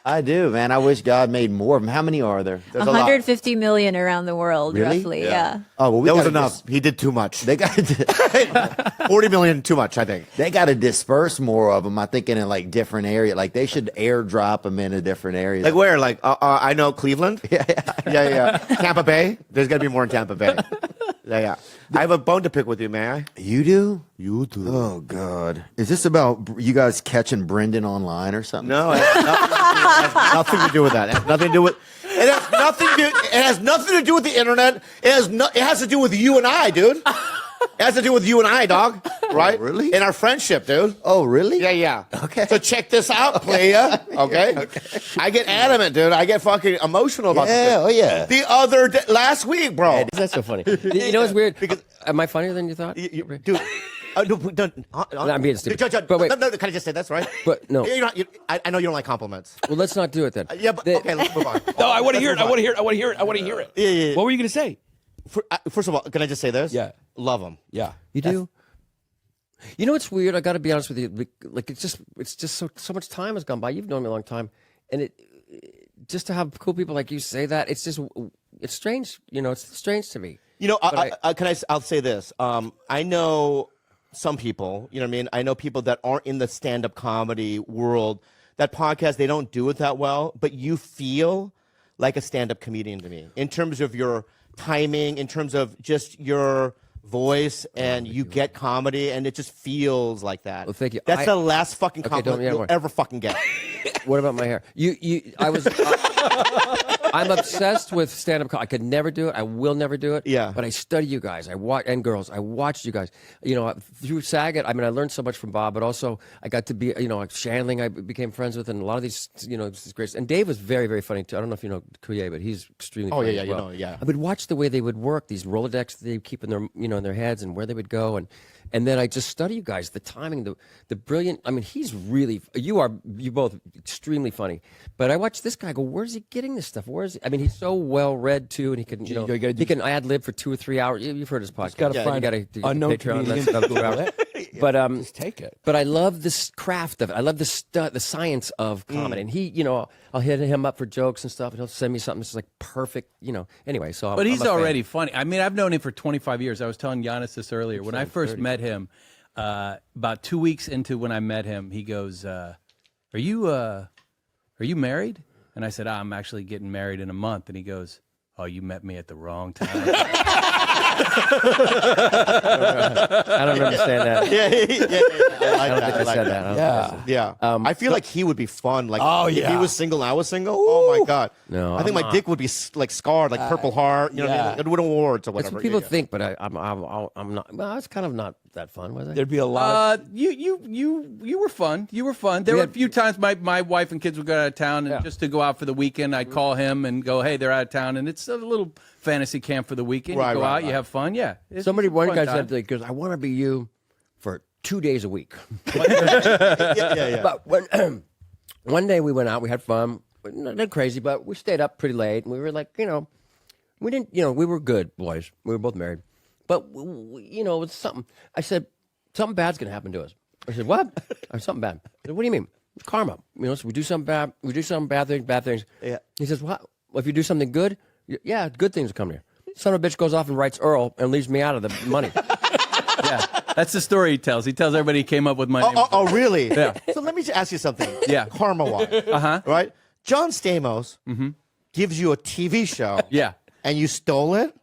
I do, man. I wish God made more of them. How many are there? There's a lot. 150 million around the world, Really? roughly. Yeah. Oh, well, That was enough. He did too much. They got 40 million too much, I think. they got to disperse more of them. I think in like different area. Like they should airdrop them in a different area. Like where? Like I know Cleveland. Yeah. Tampa Bay. There's got to be more in Tampa Bay. Yeah. I have a bone to pick with you, may I? You do? You do. Oh God! Is this about you guys catching Brendan online or something? No, it has nothing to do with that. It has nothing to do with. It has nothing to. It has nothing to do with the internet. It has to do with you and I, dude. It has to do with you and I, dog. Right? Oh, really? In our friendship, dude. Oh, really? Yeah. Okay. So check this out, playa. Okay. I get adamant, dude. I get fucking emotional about this. Yeah. Oh, yeah. The other day, last week, bro. That's so funny. You know what's weird? Because am I funnier than you thought? Dude. I'm being stupid. But wait. No, can I just say that's right? But no. I know you don't like compliments. Well, let's not do it then. Yeah, but okay, let's move on. No, I want to hear it. I want to hear it. I want to hear it. I want to hear it. Yeah. What were you going to say? First of all, can I just say this? Yeah. Love them. Yeah. You do? You know what's weird? I got to be honest with you. Like it's just so much time has gone by. You've known me a long time, and it just to have cool people like you say that it's strange. You know, it's strange to me. You know, I'll say this. I know some people. You know what I mean? I know people that aren't in the stand-up comedy world. That podcast, they don't do it that well, but you feel like a stand-up comedian to me in terms of your timing, in terms of just your voice, and you get comedy, and it just feels like that. Well, thank you. That's the last fucking compliment you'll ever fucking get. What about my hair? I'm obsessed with stand-up. I could never do it. I will never do it. Yeah. But I study you guys. And girls. I watched you guys. You know, through Saget. I mean, I learned so much from Bob, but also I got to be, like Shandling. I became friends with, and a lot of these, this is great. And Dave was very, very funny too. I don't know if you know Coulier, but he's extremely funny. Yeah, as well. yeah. I would watch the way they would work these Rolodex they keep in their, in their heads, and where they would go, and then I just study you guys, the timing, the brilliant. I mean, he's really. You both extremely funny. But I watch this guy go. Where's he getting this stuff? I mean, he's so well read too, and he can. He can ad lib for 2 or 3 hours. You've heard his podcast. Got to find unknown Patreon. comedians. That's another 2 hours. But just take it. But I love this craft of it. I love the science of comedy. And he, I'll hit him up for jokes and stuff, and he'll send me something that's like perfect. Anyway. So, but he's I'm a already fan. funny. I mean, I've known him for 25 years. I was telling Giannis this earlier. When I first met him, about 2 weeks into when I met him, he goes, "Are you married?" And I said, "I'm actually getting married in a month." And he goes, "Oh, you met me at the wrong time." I don't understand that. I don't think I said that. Yeah. I feel like he would be fun. Like, if he was single and I was single, oh my God. No, I think my dick would be like scarred, like Purple Heart. You know what I mean? It would awards or That's whatever. what people think, but I'm not. Well, it's kind of not that fun, was it? There'd be a lot. You were fun. You were fun. There were a few times my wife and kids would go out of town, and just to go out for the weekend, I'd call him and go, "Hey, they're out of town," and it's a little fantasy camp for the weekend. You go out, you have fun. Yeah. One guy said, "Because I want to be you for 2 days a week." Yeah. But one day we went out, we had fun, not crazy, but we stayed up pretty late, and we were like, we didn't, we were good boys. We were both married, but it was something. I said, something bad's gonna happen to us. I said, what? I said, something bad. I said, what do you mean? Karma. So we do something bad. We do some bad things. Yeah. He says, what? Well, if you do something good, yeah, good things will come here. Son of a bitch goes off and writes Earl and leaves me out of the money. Yeah, that's the story he tells. He tells everybody he came up with my name. Oh, really? Yeah. So let me just ask you something. Yeah. Karma-wise. Right? John Stamos gives you a TV show. Yeah. And you stole it?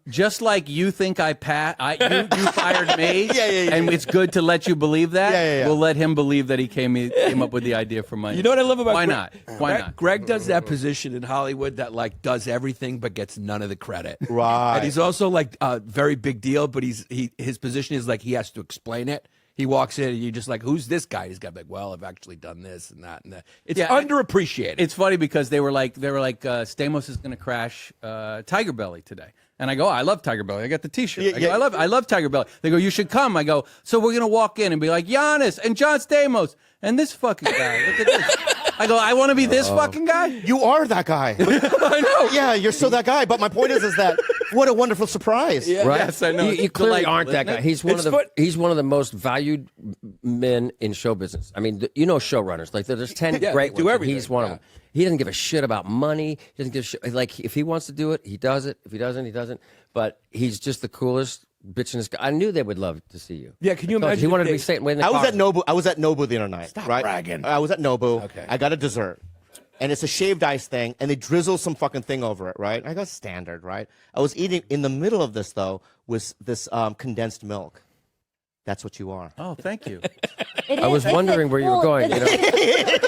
Just like you think you fired me, Yeah. and it's good to let you believe that. Yeah. We'll let him believe that he came up with the idea for money. You know what I love about Why Greg? not? Why not? Greg does that position in Hollywood that does everything but gets none of the credit. Right. And he's also a very big deal, but his position is he has to explain it. He walks in and you're just like, who's this guy? He's got to be like, well, I've actually done this and that and that. It's underappreciated. It's funny because they were like, Stamos is going to crash Tiger Belly today. And I go, I love Tiger Belly. I got the T-shirt. I love Tiger Belly. They go, you should come. I go, so we're going to walk in and be like, Giannis and John Stamos and this fucking guy. Look at this. I go, I want to be this fucking guy. You are that guy. I know. Yeah, you're still that guy. But my point is that what a wonderful surprise. Yeah. Right? Yes, I know. You clearly aren't that guy. He's one of the most valued men in show business. I mean, showrunners. Like there's 10 great do ones. everything. He's one of them. He doesn't give a shit about money. He doesn't give a shit. Like if he wants to do it, he does it. If he doesn't, he doesn't. But he's just the coolest bitch in this guy. I knew they would love to see you. Yeah, can you imagine? He wanted to be sitting in the car. I was at Nobu the other night. Stop right? bragging. I was at Nobu. Okay. I got a dessert. and it's a shaved ice thing, and they drizzle some fucking thing over it, right? I go standard, right? I was eating in the middle of this though was this condensed milk. That's what you are. Oh, thank you. I was wondering where you were going. You know,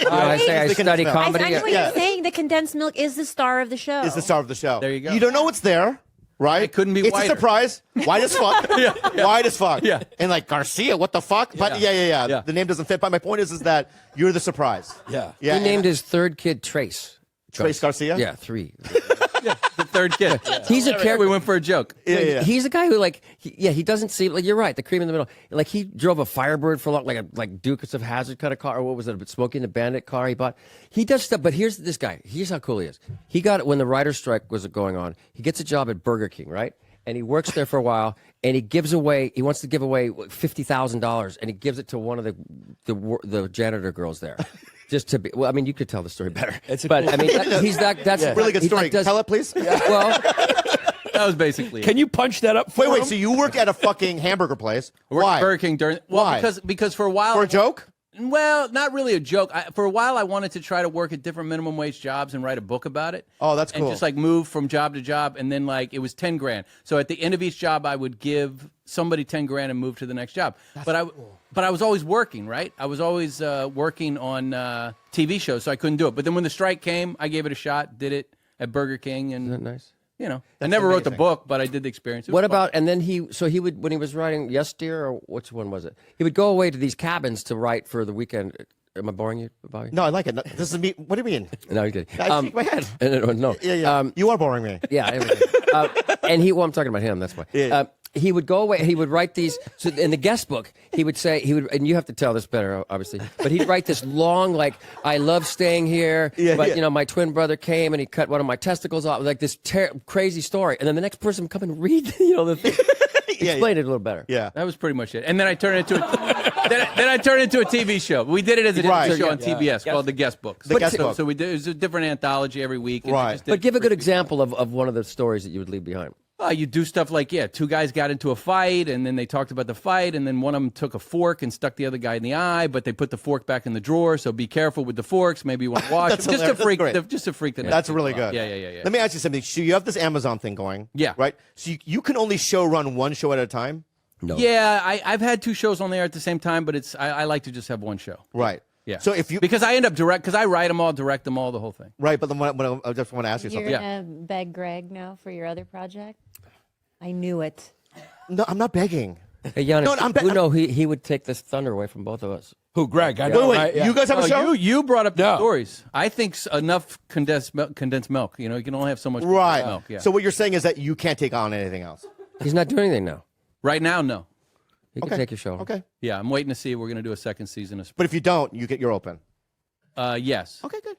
I say I study comedy. I know what you're saying. The condensed milk is the star of the show. Is the star of the show. There you go. You don't know what's there, right? It couldn't be It's whiter. a surprise. White as fuck. White as fuck. Yeah. And like Garcia, what the fuck? But yeah. The name doesn't fit. But my point is that you're the surprise. Yeah. Yeah. He named his third kid Trace. Trace Garcia? Yeah, 3. The third kid. He's a character. We went for a joke. Yeah. He's a guy who he doesn't seem like, you're right, the cream in the middle. Like he drove a Firebird for like Dukes of Hazzard kind of car, or what was it, Smokey and the Bandit car he bought. He does stuff, but here's this guy. Here's how cool he is. He got it when the writer's strike was going on. He gets a job at Burger King, right? And he works there for a while, and he wants to give away $50,000, and he gives it to one of the janitor girls there. Just to be, well, I mean, you could tell the story better. That's a really good story. Tell it, please. Well, that was basically. Can you punch that up? For Wait. him? So you work at a fucking hamburger place? Why? Burger King during. Well, Why? Because for a while. For a joke? Well, not really a joke. For a while, I wanted to try to work at different minimum wage jobs and write a book about it. Oh, that's cool. And just like move from job to job, and then like it was 10 grand. So at the end of each job, I would give somebody 10 grand and move to the next job. But I was always working, right? I was always working on TV shows, so I couldn't do it. But then when the strike came, I gave it a shot, did it at Burger King, and Isn't that nice? You know, I never wrote the book, but I did the experience. What about, and then he would, when he was writing Yes Dear, or which one was it? He would go away to these cabins to write for the weekend. Am I boring you, Bobby? No, I like it. No, this is me. What do you mean? No, you did. I shake my head. No. Yeah. You are boring me. Yeah. And I'm talking about him. That's why. Yeah. He would go away. He would write these. So in the guest book, he would say, and you have to tell this better, obviously. But he'd write this long, like, I love staying here, but you know, my twin brother came and he cut one of my testicles off, like this crazy story. And then the next person would come and read, the thing. Explain it a little better. Yeah, that was pretty much it. And then I turned it into then I turned it into a TV show. We did it as a TV show on TBS called The Guest Book. So we did. It was a different anthology every week. Right. But give a good example of one of the stories that you would leave behind. You do stuff like, two guys got into a fight, and then they talked about the fight, and then one of them took a fork and stuck the other guy in the eye, but they put the fork back in the drawer, so be careful with the forks. Maybe you want to wash them. Just to freak the That's really good. Yeah. Let me ask you something. So you have this Amazon thing going. Yeah. Right? So you can only run one show at a time? No. Yeah, I've had 2 shows on there at the same time, but I like to just have one show. Right. Yeah. So if you because I end up because I write them all, direct them all, the whole thing. Right, but then I just want to ask you something. You're gonna beg Greg now for your other project? I knew it. No, I'm not begging. Hey, Giannis, he would take this thunder away from both of us. Who, Greg? I know. Wait, you guys have a show? You brought up the stories. I think enough condensed milk. You can only have so much milk. Yeah. So what you're saying is that you can't take on anything else. He's not doing anything now. Right now, no. You can take your show. Okay. Yeah, I'm waiting to see. We're going to do a second season. But if you don't, you're open. Yes. Okay, good.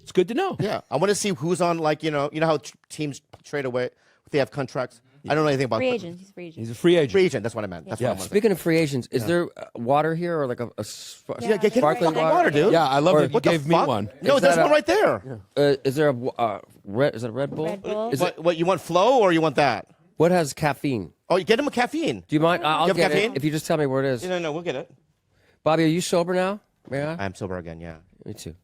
It's good to know. Yeah, I want to see who's on. Like you know how teams trade away if they have contracts. I don't know anything about free agent. He's free agent. He's a free agent. Free agent. That's what I meant. That's what I wanted. Speaking of free agents, is there water here or like a sparkling water, dude? Yeah, I love that you What the gave me fuck? one. No, there's one right there. Is there a red? Is it a Red Bull? Red Bull. What you want, flow or you want that? What has caffeine? Oh, you get him a caffeine. Do you mind? I'll have get caffeine? it if you just tell me where it is. No, we'll get it. Bobby, are you sober now? May I? I'm sober again. Yeah. Me too.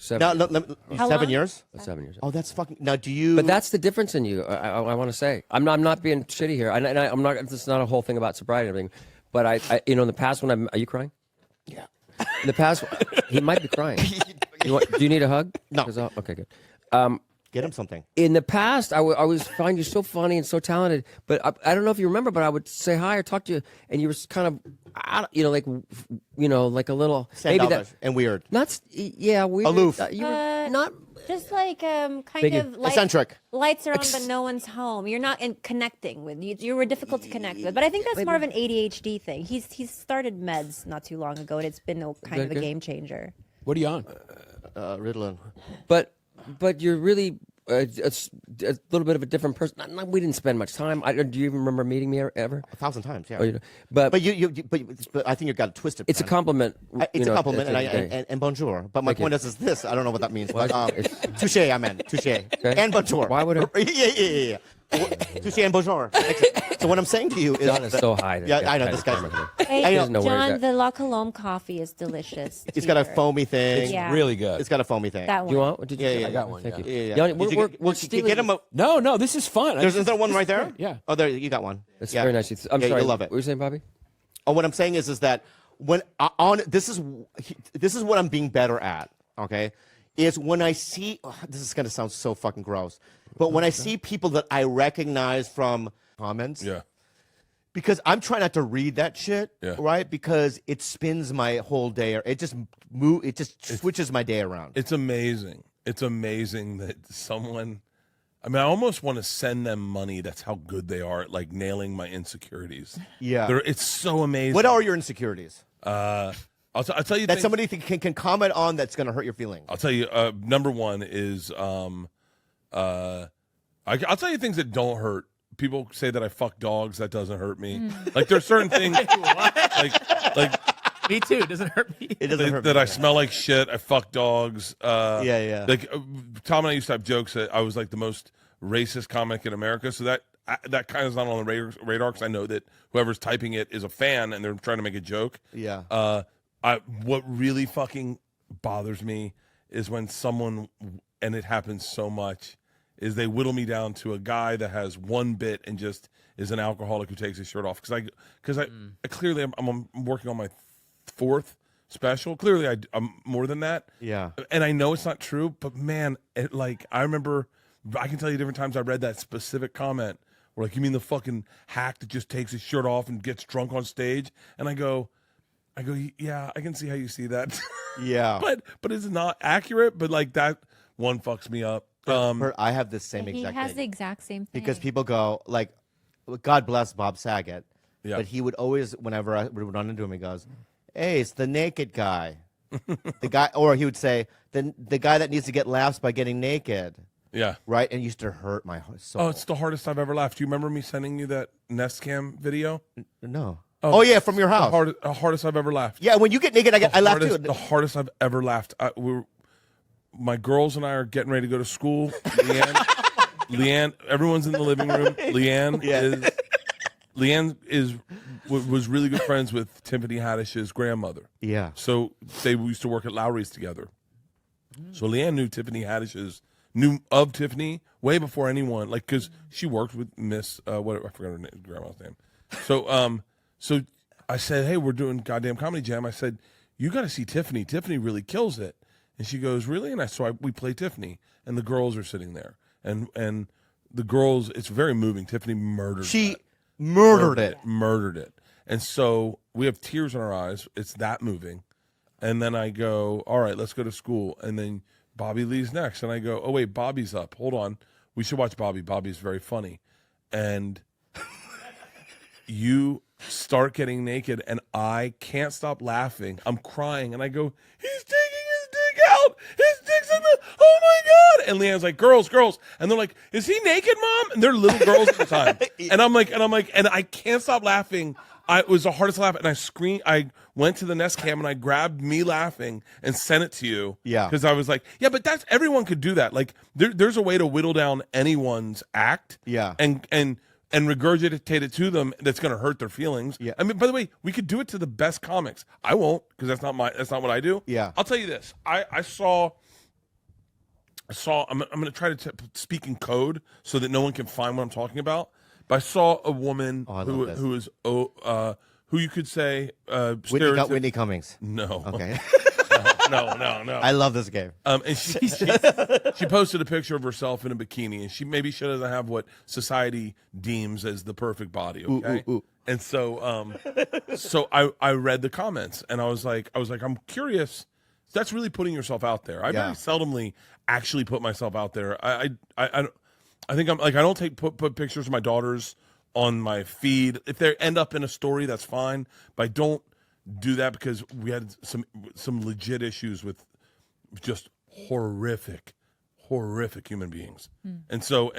Now, 7 years. 7 years. Oh, that's fucking. Now, do you? But that's the difference in you. I want to say I'm not being shitty here. I'm not. This is not a whole thing about sobriety and everything. But I in the past when are you crying? Yeah. In the past, he might be crying. Do you need a hug? No. Okay, good. Get him something. In the past, I always find you so funny and so talented. But I don't know if you remember, but I would say hi or talk to you, and you were kind of, like a little Standoffish and weird. Weird. Aloof. You were not. Just like kind of eccentric. Lights are on, but no one's home. You're not connecting with. You were difficult to connect with. But I think that's more of an ADHD thing. He's started meds not too long ago, and it's been kind of a game changer. What are you on? Ritalin. But you're really a little bit of a different person. We didn't spend much time. Do you even remember meeting me ever? 1,000 times, yeah. Oh, you know. But I think you got it twisted. It's a compliment. It's a compliment, and bonjour. But my point is this. I don't know what that means. But touche, I meant touche, and bonjour. Why would it? Yeah. Touche and bonjour. So what I'm saying to you is, John is so high. Yeah, I know this guy's. Hey, I know. doesn't know where he's John, at. the La Colombe coffee is delicious. It's got a foamy thing. It's Yeah. really good. It's got a foamy thing. That Do you one. want? Did Yeah, you? yeah, I got one. Thank yeah. you. Yeah, yeah. Yanni, Did we're, you we're, get- we're did you stealing. get him a- No, this is fun. Is there one right there? Yeah. Oh, there you got one. It's Yeah. very nice. I'm Yeah, sorry. you'll love it. What were you saying, Bobby? Oh, what I'm saying is that when this is what I'm being better at. Okay, is when I see this is gonna sound so fucking gross, but when I see people that I recognize from comments, Yeah. because I'm trying not to read that shit, Yeah. right? Because it spins my whole day, or it just switches my day around. It's amazing. It's amazing that someone. I mean, I almost want to send them money. That's how good they are at like nailing my insecurities. Yeah. It's so amazing. What are your insecurities? I'll tell you that things- somebody can comment on that's going to hurt your feelings. I'll tell you. Number one is I'll tell you things that don't hurt. People say that I fuck dogs. That doesn't hurt me. Like there's certain things. like Me too. It doesn't hurt me. It doesn't hurt that me. I smell like shit. I fuck dogs. Yeah. Like Tom and I used to have jokes that I was like the most racist comic in America. So that kind of is not on the radar because I know that whoever's typing it is a fan and they're trying to make a joke. Yeah. What really fucking bothers me is when someone, and it happens so much, is they whittle me down to a guy that has one bit and just is an alcoholic who takes his shirt off. Because I clearly I'm working on my fourth special. Clearly I'm more than that. Yeah. And I know it's not true, but man, I remember, I can tell you different times I read that specific comment where like, you mean the fucking hack that just takes his shirt off and gets drunk on stage? And I go, yeah, I can see how you see that. Yeah. but it's not accurate, but like that one fucks me up. I have the same He exact has thing. the exact same thing. Because people go, like, God bless Bob Saget, Yeah. but he would always, whenever I would run into him, he goes, hey, it's the naked guy. The guy, or he would say, the guy that needs to get laughs by getting naked. Yeah. Right? And it used to hurt my heart so Oh, it's the hardest I've ever laughed. Do you remember me sending you that Nest Cam video? No. Oh, yeah, from your house. The hardest I've ever laughed. Yeah, when you get naked, I laugh too. The hardest I've ever laughed. My girls and I are getting ready to go to school. Leanne, everyone's in the living room. Leanne was really good friends with Tiffany Haddish's grandmother. Yeah. So they used to work at Lowry's together. So Leanne knew of Tiffany way before anyone, like, because she worked with Miss, what I forgot her name, grandma's name. So I said, hey, we're doing goddamn Comedy Jam. I said, you got to see Tiffany. Tiffany really kills it. And she goes, really? And we play Tiffany, and the girls are sitting there, and the girls, it's very moving. Tiffany murdered. Murdered it. And so we have tears in our eyes. It's that moving. And then I go, all right, let's go to school. And then Bobby Lee's next. And I go, oh, wait, Bobby's up. Hold on. We should watch Bobby. Bobby's very funny. And you start getting naked, and I can't stop laughing. I'm crying. And I go, he's taking his dick out. His dick's in the, oh, my God. And Leanne's like, girls. And they're like, is he naked, Mom? And they're little girls at the time. And I'm like, and I can't stop laughing. It was the hardest laugh, and I went to the Nest Cam and I grabbed me laughing and sent it to you. Yeah. Because I was like, yeah, but everyone could do that. Like there's a way to whittle down anyone's act. Yeah. And regurgitate it to them that's going to hurt their feelings. Yeah. I mean, by the way, we could do it to the best comics. I won't, because that's not what I do. Yeah. I'll tell you this. I saw. I'm going to try to speak in code so that no one can find what I'm talking about. But I saw a woman who you could say Whitney Cummings. No. Okay. No. I love this game. And she posted a picture of herself in a bikini, and maybe she doesn't have what society deems as the perfect body. Okay. Ooh. And so I read the comments, and I was like, I'm curious. That's really putting yourself out there. I very seldomly actually put myself out there. I think I don't put pictures of my daughters on my feed. If they end up in a story, that's fine. But I don't do that because we had some legit issues with just horrific human beings. And so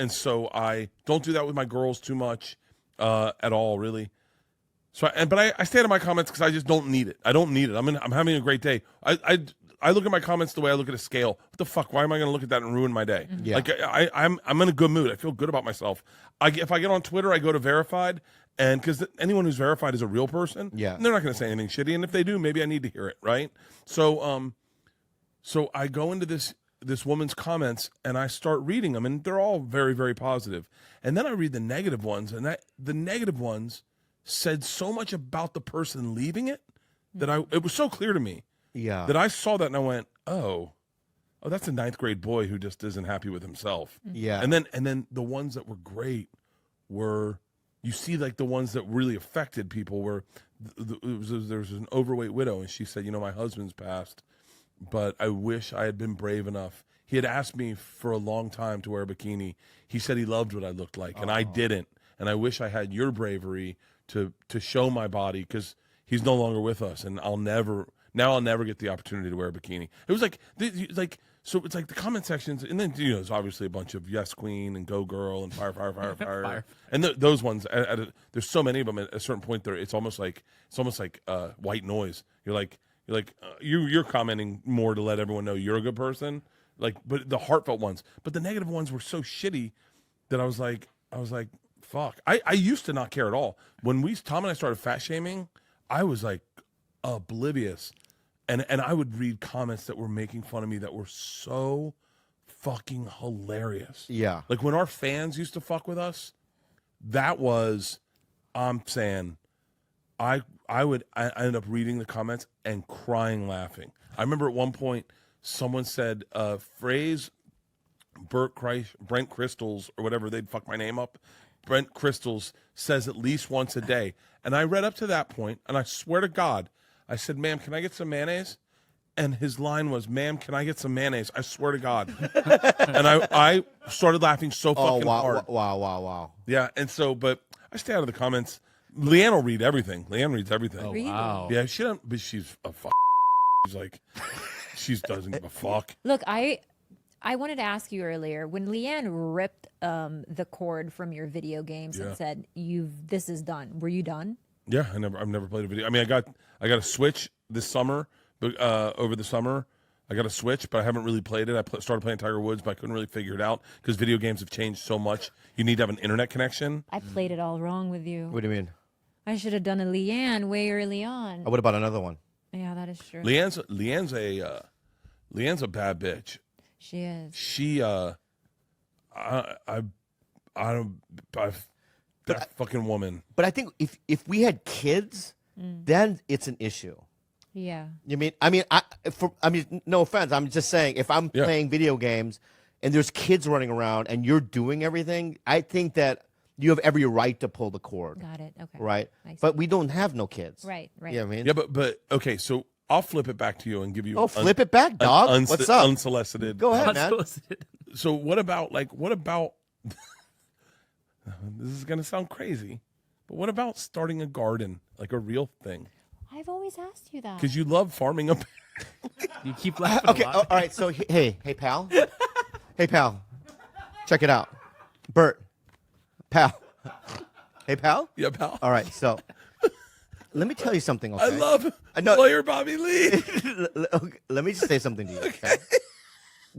I don't do that with my girls too much at all, really. So but I stay out of my comments because I just don't need it. I don't need it. I'm having a great day. I look at my comments the way I look at a scale. What the fuck? Why am I going to look at that and ruin my day? Yeah. Like I'm in a good mood. I feel good about myself. If I get on Twitter, I go to verified, and because anyone who's verified is a real person. Yeah. And they're not going to say anything shitty, and if they do, maybe I need to hear it, right? So so I go into this woman's comments and I start reading them, and they're all very, very positive. And then I read the negative ones, and the negative ones said so much about the person leaving it that it was so clear to me. Yeah. That I saw that and I went, oh, that's a 9th grade boy who just isn't happy with himself. Yeah. And then the ones that were great were, you see, like the ones that really affected people were, there was an overweight widow, and she said, my husband's passed, but I wish I had been brave enough. He had asked me for a long time to wear a bikini. He said he loved what I looked like, and I didn't. And I wish I had your bravery to show my body, because he's no longer with us, and I'll never get the opportunity to wear a bikini. It was so it's like the comment sections, and then there's obviously a bunch of yes queen and go girl and fire. Fire. And those ones, there's so many of them. At a certain point, it's almost like white noise. You're commenting more to let everyone know you're a good person. But the heartfelt ones, but the negative ones were so shitty that I was like, fuck. I used to not care at all. When Tom and I started fat shaming, I was like oblivious. And I would read comments that were making fun of me that were so fucking hilarious. Yeah. Like when our fans used to fuck with us, that was, I'm saying, I ended up reading the comments and crying laughing. I remember at one point someone said, phrase Brent Crystals or whatever, they'd fuck my name up. Brent Crystals says at least once a day. And I read up to that point, and I swear to God, I said, ma'am, can I get some mayonnaise? And his line was, ma'am, can I get some mayonnaise? I swear to God. And I started laughing so fucking hard. Wow. Yeah, and so, but I stay out of the comments. Leanne will read everything. Leanne reads everything. Oh, wow. Yeah, she don't, but she's a fuck. She's like, she doesn't give a fuck. Look, I wanted to ask you earlier, when Leanne ripped the cord from your video games and said, this is done. Were you done? Yeah, I've never played a video. I mean, I got a Switch this summer, but over the summer I got a Switch, but I haven't really played it. I started playing Tiger Woods, but I couldn't really figure it out because video games have changed so much. You need to have an internet connection. I played it all wrong with you. What do you mean? I should have done a Leanne way early on. Oh, what about another one? Yeah, that is true. Leanne's a bad bitch. She is. She that fucking woman. But I think if we had kids, then it's an issue. Yeah. You mean? I mean, no offense. I'm just saying, if I'm playing video games and there's kids running around and you're doing everything, I think that you have every right to pull the cord. Got it. Okay. Right. But we don't have no kids. Right. You know what I mean? Yeah, but okay. So I'll flip it back to you and give you. Flip it back, dog. What's up? Unsolicited. Go ahead, man. So what about? This is gonna sound crazy, but what about starting a garden, like a real thing? I've always asked you that. Because you love farming up. You keep laughing. Okay. All right. So hey, pal. Hey, pal. Check it out, Bert. Pal. Hey, pal. Yeah, pal. All right. So let me tell you something. Okay? I love lawyer Bobby Lee. Let me just say something to you. Okay?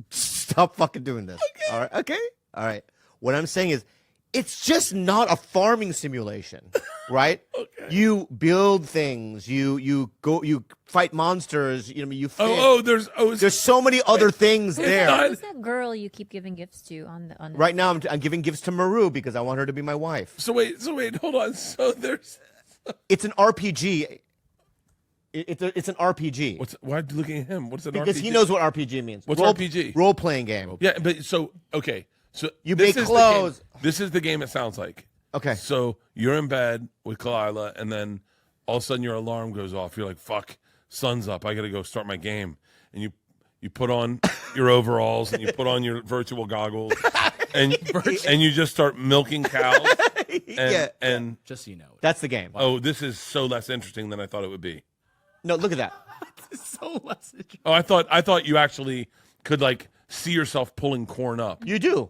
Stop fucking doing this. Okay. All right. Okay. All right. What I'm saying is, it's just not a farming simulation, right? Okay. You build things. You fight monsters. You fish. There's so many other things there. Who's that girl you keep giving gifts to on the Right now, I'm giving gifts to Maru because I want her to be my wife. So wait, hold on. So there's. It's an RPG. It's an RPG. Why are you looking at him? What's an RPG? Because he knows what RPG means. What's RPG? Role playing game. Yeah, but so okay. So you make clothes. This is the game it sounds like. Okay. So you're in bed with Kalila, and then all of a sudden your alarm goes off. You're like, fuck, sun's up. I got to go start my game. And you put on your overalls, and you put on your virtual goggles, and you just start milking cows. And just so you know. That's the game. Oh, this is so less interesting than I thought it would be. No, look at that. So less interesting. Oh, I thought you actually could like see yourself pulling corn up. You do.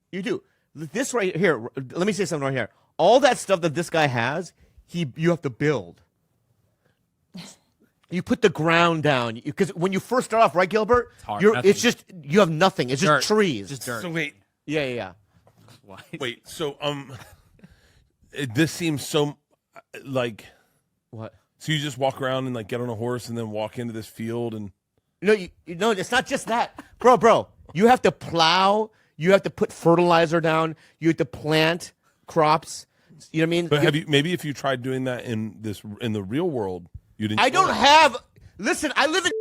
You do. This right here, let me say something right here. All that stuff that this guy has, you have to build. You put the ground down because when you first start off, right, Gilbert? hard, It's just you have nothing. It's Dirt. just trees. Just dirt. So wait, Yeah. wait. So this seems so like What? So you just walk around and like get on a horse and then walk into this field and No, no, it's not just that, bro. You have to plow. You have to put fertilizer down. You have to plant crops. You know what I mean? But maybe if you tried doing that in the real world, you'd. I don't have. Listen, I live in.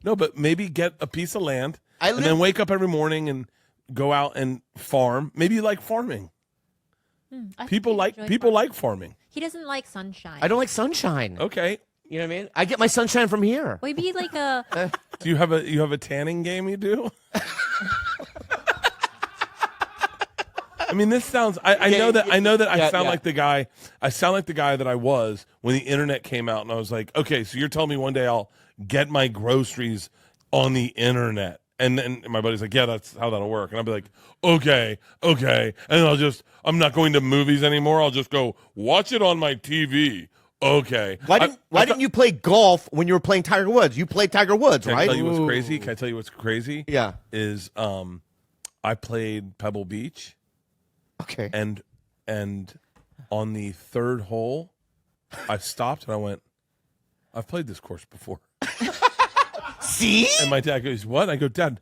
No, but maybe get a piece of land and live- then wake up every morning and go out and farm. Maybe you like farming. People like farming. He doesn't like sunshine. I don't like sunshine. Okay. You know what I mean? I get my sunshine from here. Maybe like a. Do you have a tanning game you do? I mean, this sounds. I know that I sound like the guy. I sound like the guy that I was when the internet came out, and I was like, okay, so you're telling me one day I'll get my groceries on the internet, and then my buddy's like, yeah, that's how that'll work, and I'll be like, okay, and then I'm not going to movies anymore. I'll just go watch it on my TV. Okay. Why didn't you play golf when you were playing Tiger Woods? You played Tiger Woods, Can right? I tell you what's crazy? Can I tell you what's crazy? Yeah. Is I played Pebble Beach. Okay. And on the third hole, I stopped and I went, I've played this course before. See? And my dad goes, what? I go, Dad,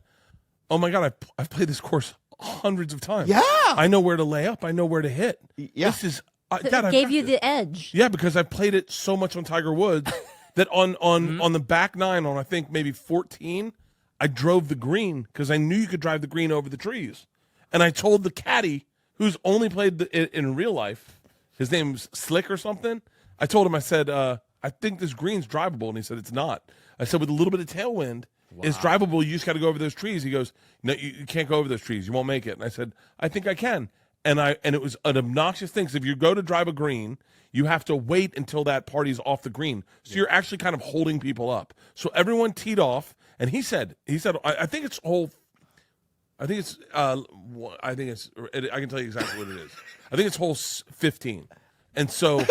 oh my God, I've played this course hundreds of times. Yeah. I know where to lay up. I know where to hit. Yeah. This is Dad, gave you the edge. Yeah, because I played it so much on Tiger Woods that on the back nine, on I think maybe 14, I drove the green because I knew you could drive the green over the trees. And I told the caddy, who's only played it in real life, his name's Slick or something, I told him, I said, I think this green's drivable. And he said, it's not. I said, with a little bit of tailwind, it's drivable. You just got to go over those trees. He goes, no, you can't go over those trees. You won't make it. And I said, I think I can. And it was an obnoxious thing. So if you go to drive a green, you have to wait until that party's off the green. So you're actually kind of holding people up. So everyone teed off, and he said, I think it's hole. I think it's. I can tell you exactly what it is. I think it's hole 15, and so,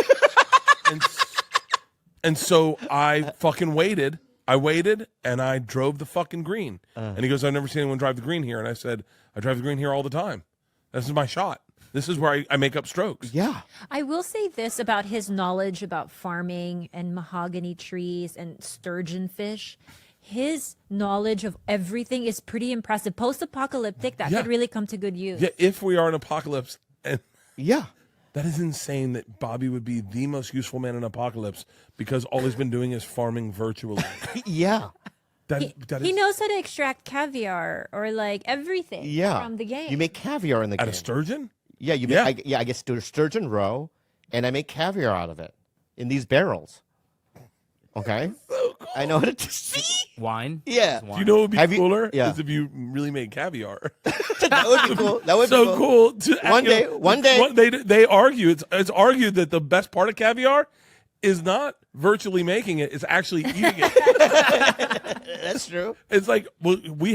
and so I fucking waited. I waited and I drove the fucking green. And he goes, I've never seen anyone drive the green here. And I said, I drive the green here all the time. This is my shot. This is where I make up strokes. Yeah. I will say this about his knowledge about farming and mahogany trees and sturgeon fish. His knowledge of everything is pretty impressive. Post-apocalyptic, that could really come to good use. Yeah, if we are in apocalypse, and yeah, that is insane that Bobby would be the most useful man in apocalypse because all he's been doing is farming virtually. Yeah. He knows how to extract caviar or like everything from the game. You make caviar in the game. Out of sturgeon? Yeah, I get sturgeon roe, and I make caviar out of it in these barrels. Okay? So cool. I know how to see. Wine? Yeah. Do you know what would be cooler? Yeah. Is if you really made caviar. That would be cool. That would be so cool. One day. They argue. It's argued that the best part of caviar is not virtually making it; it's actually eating it. That's true. It's like, well, we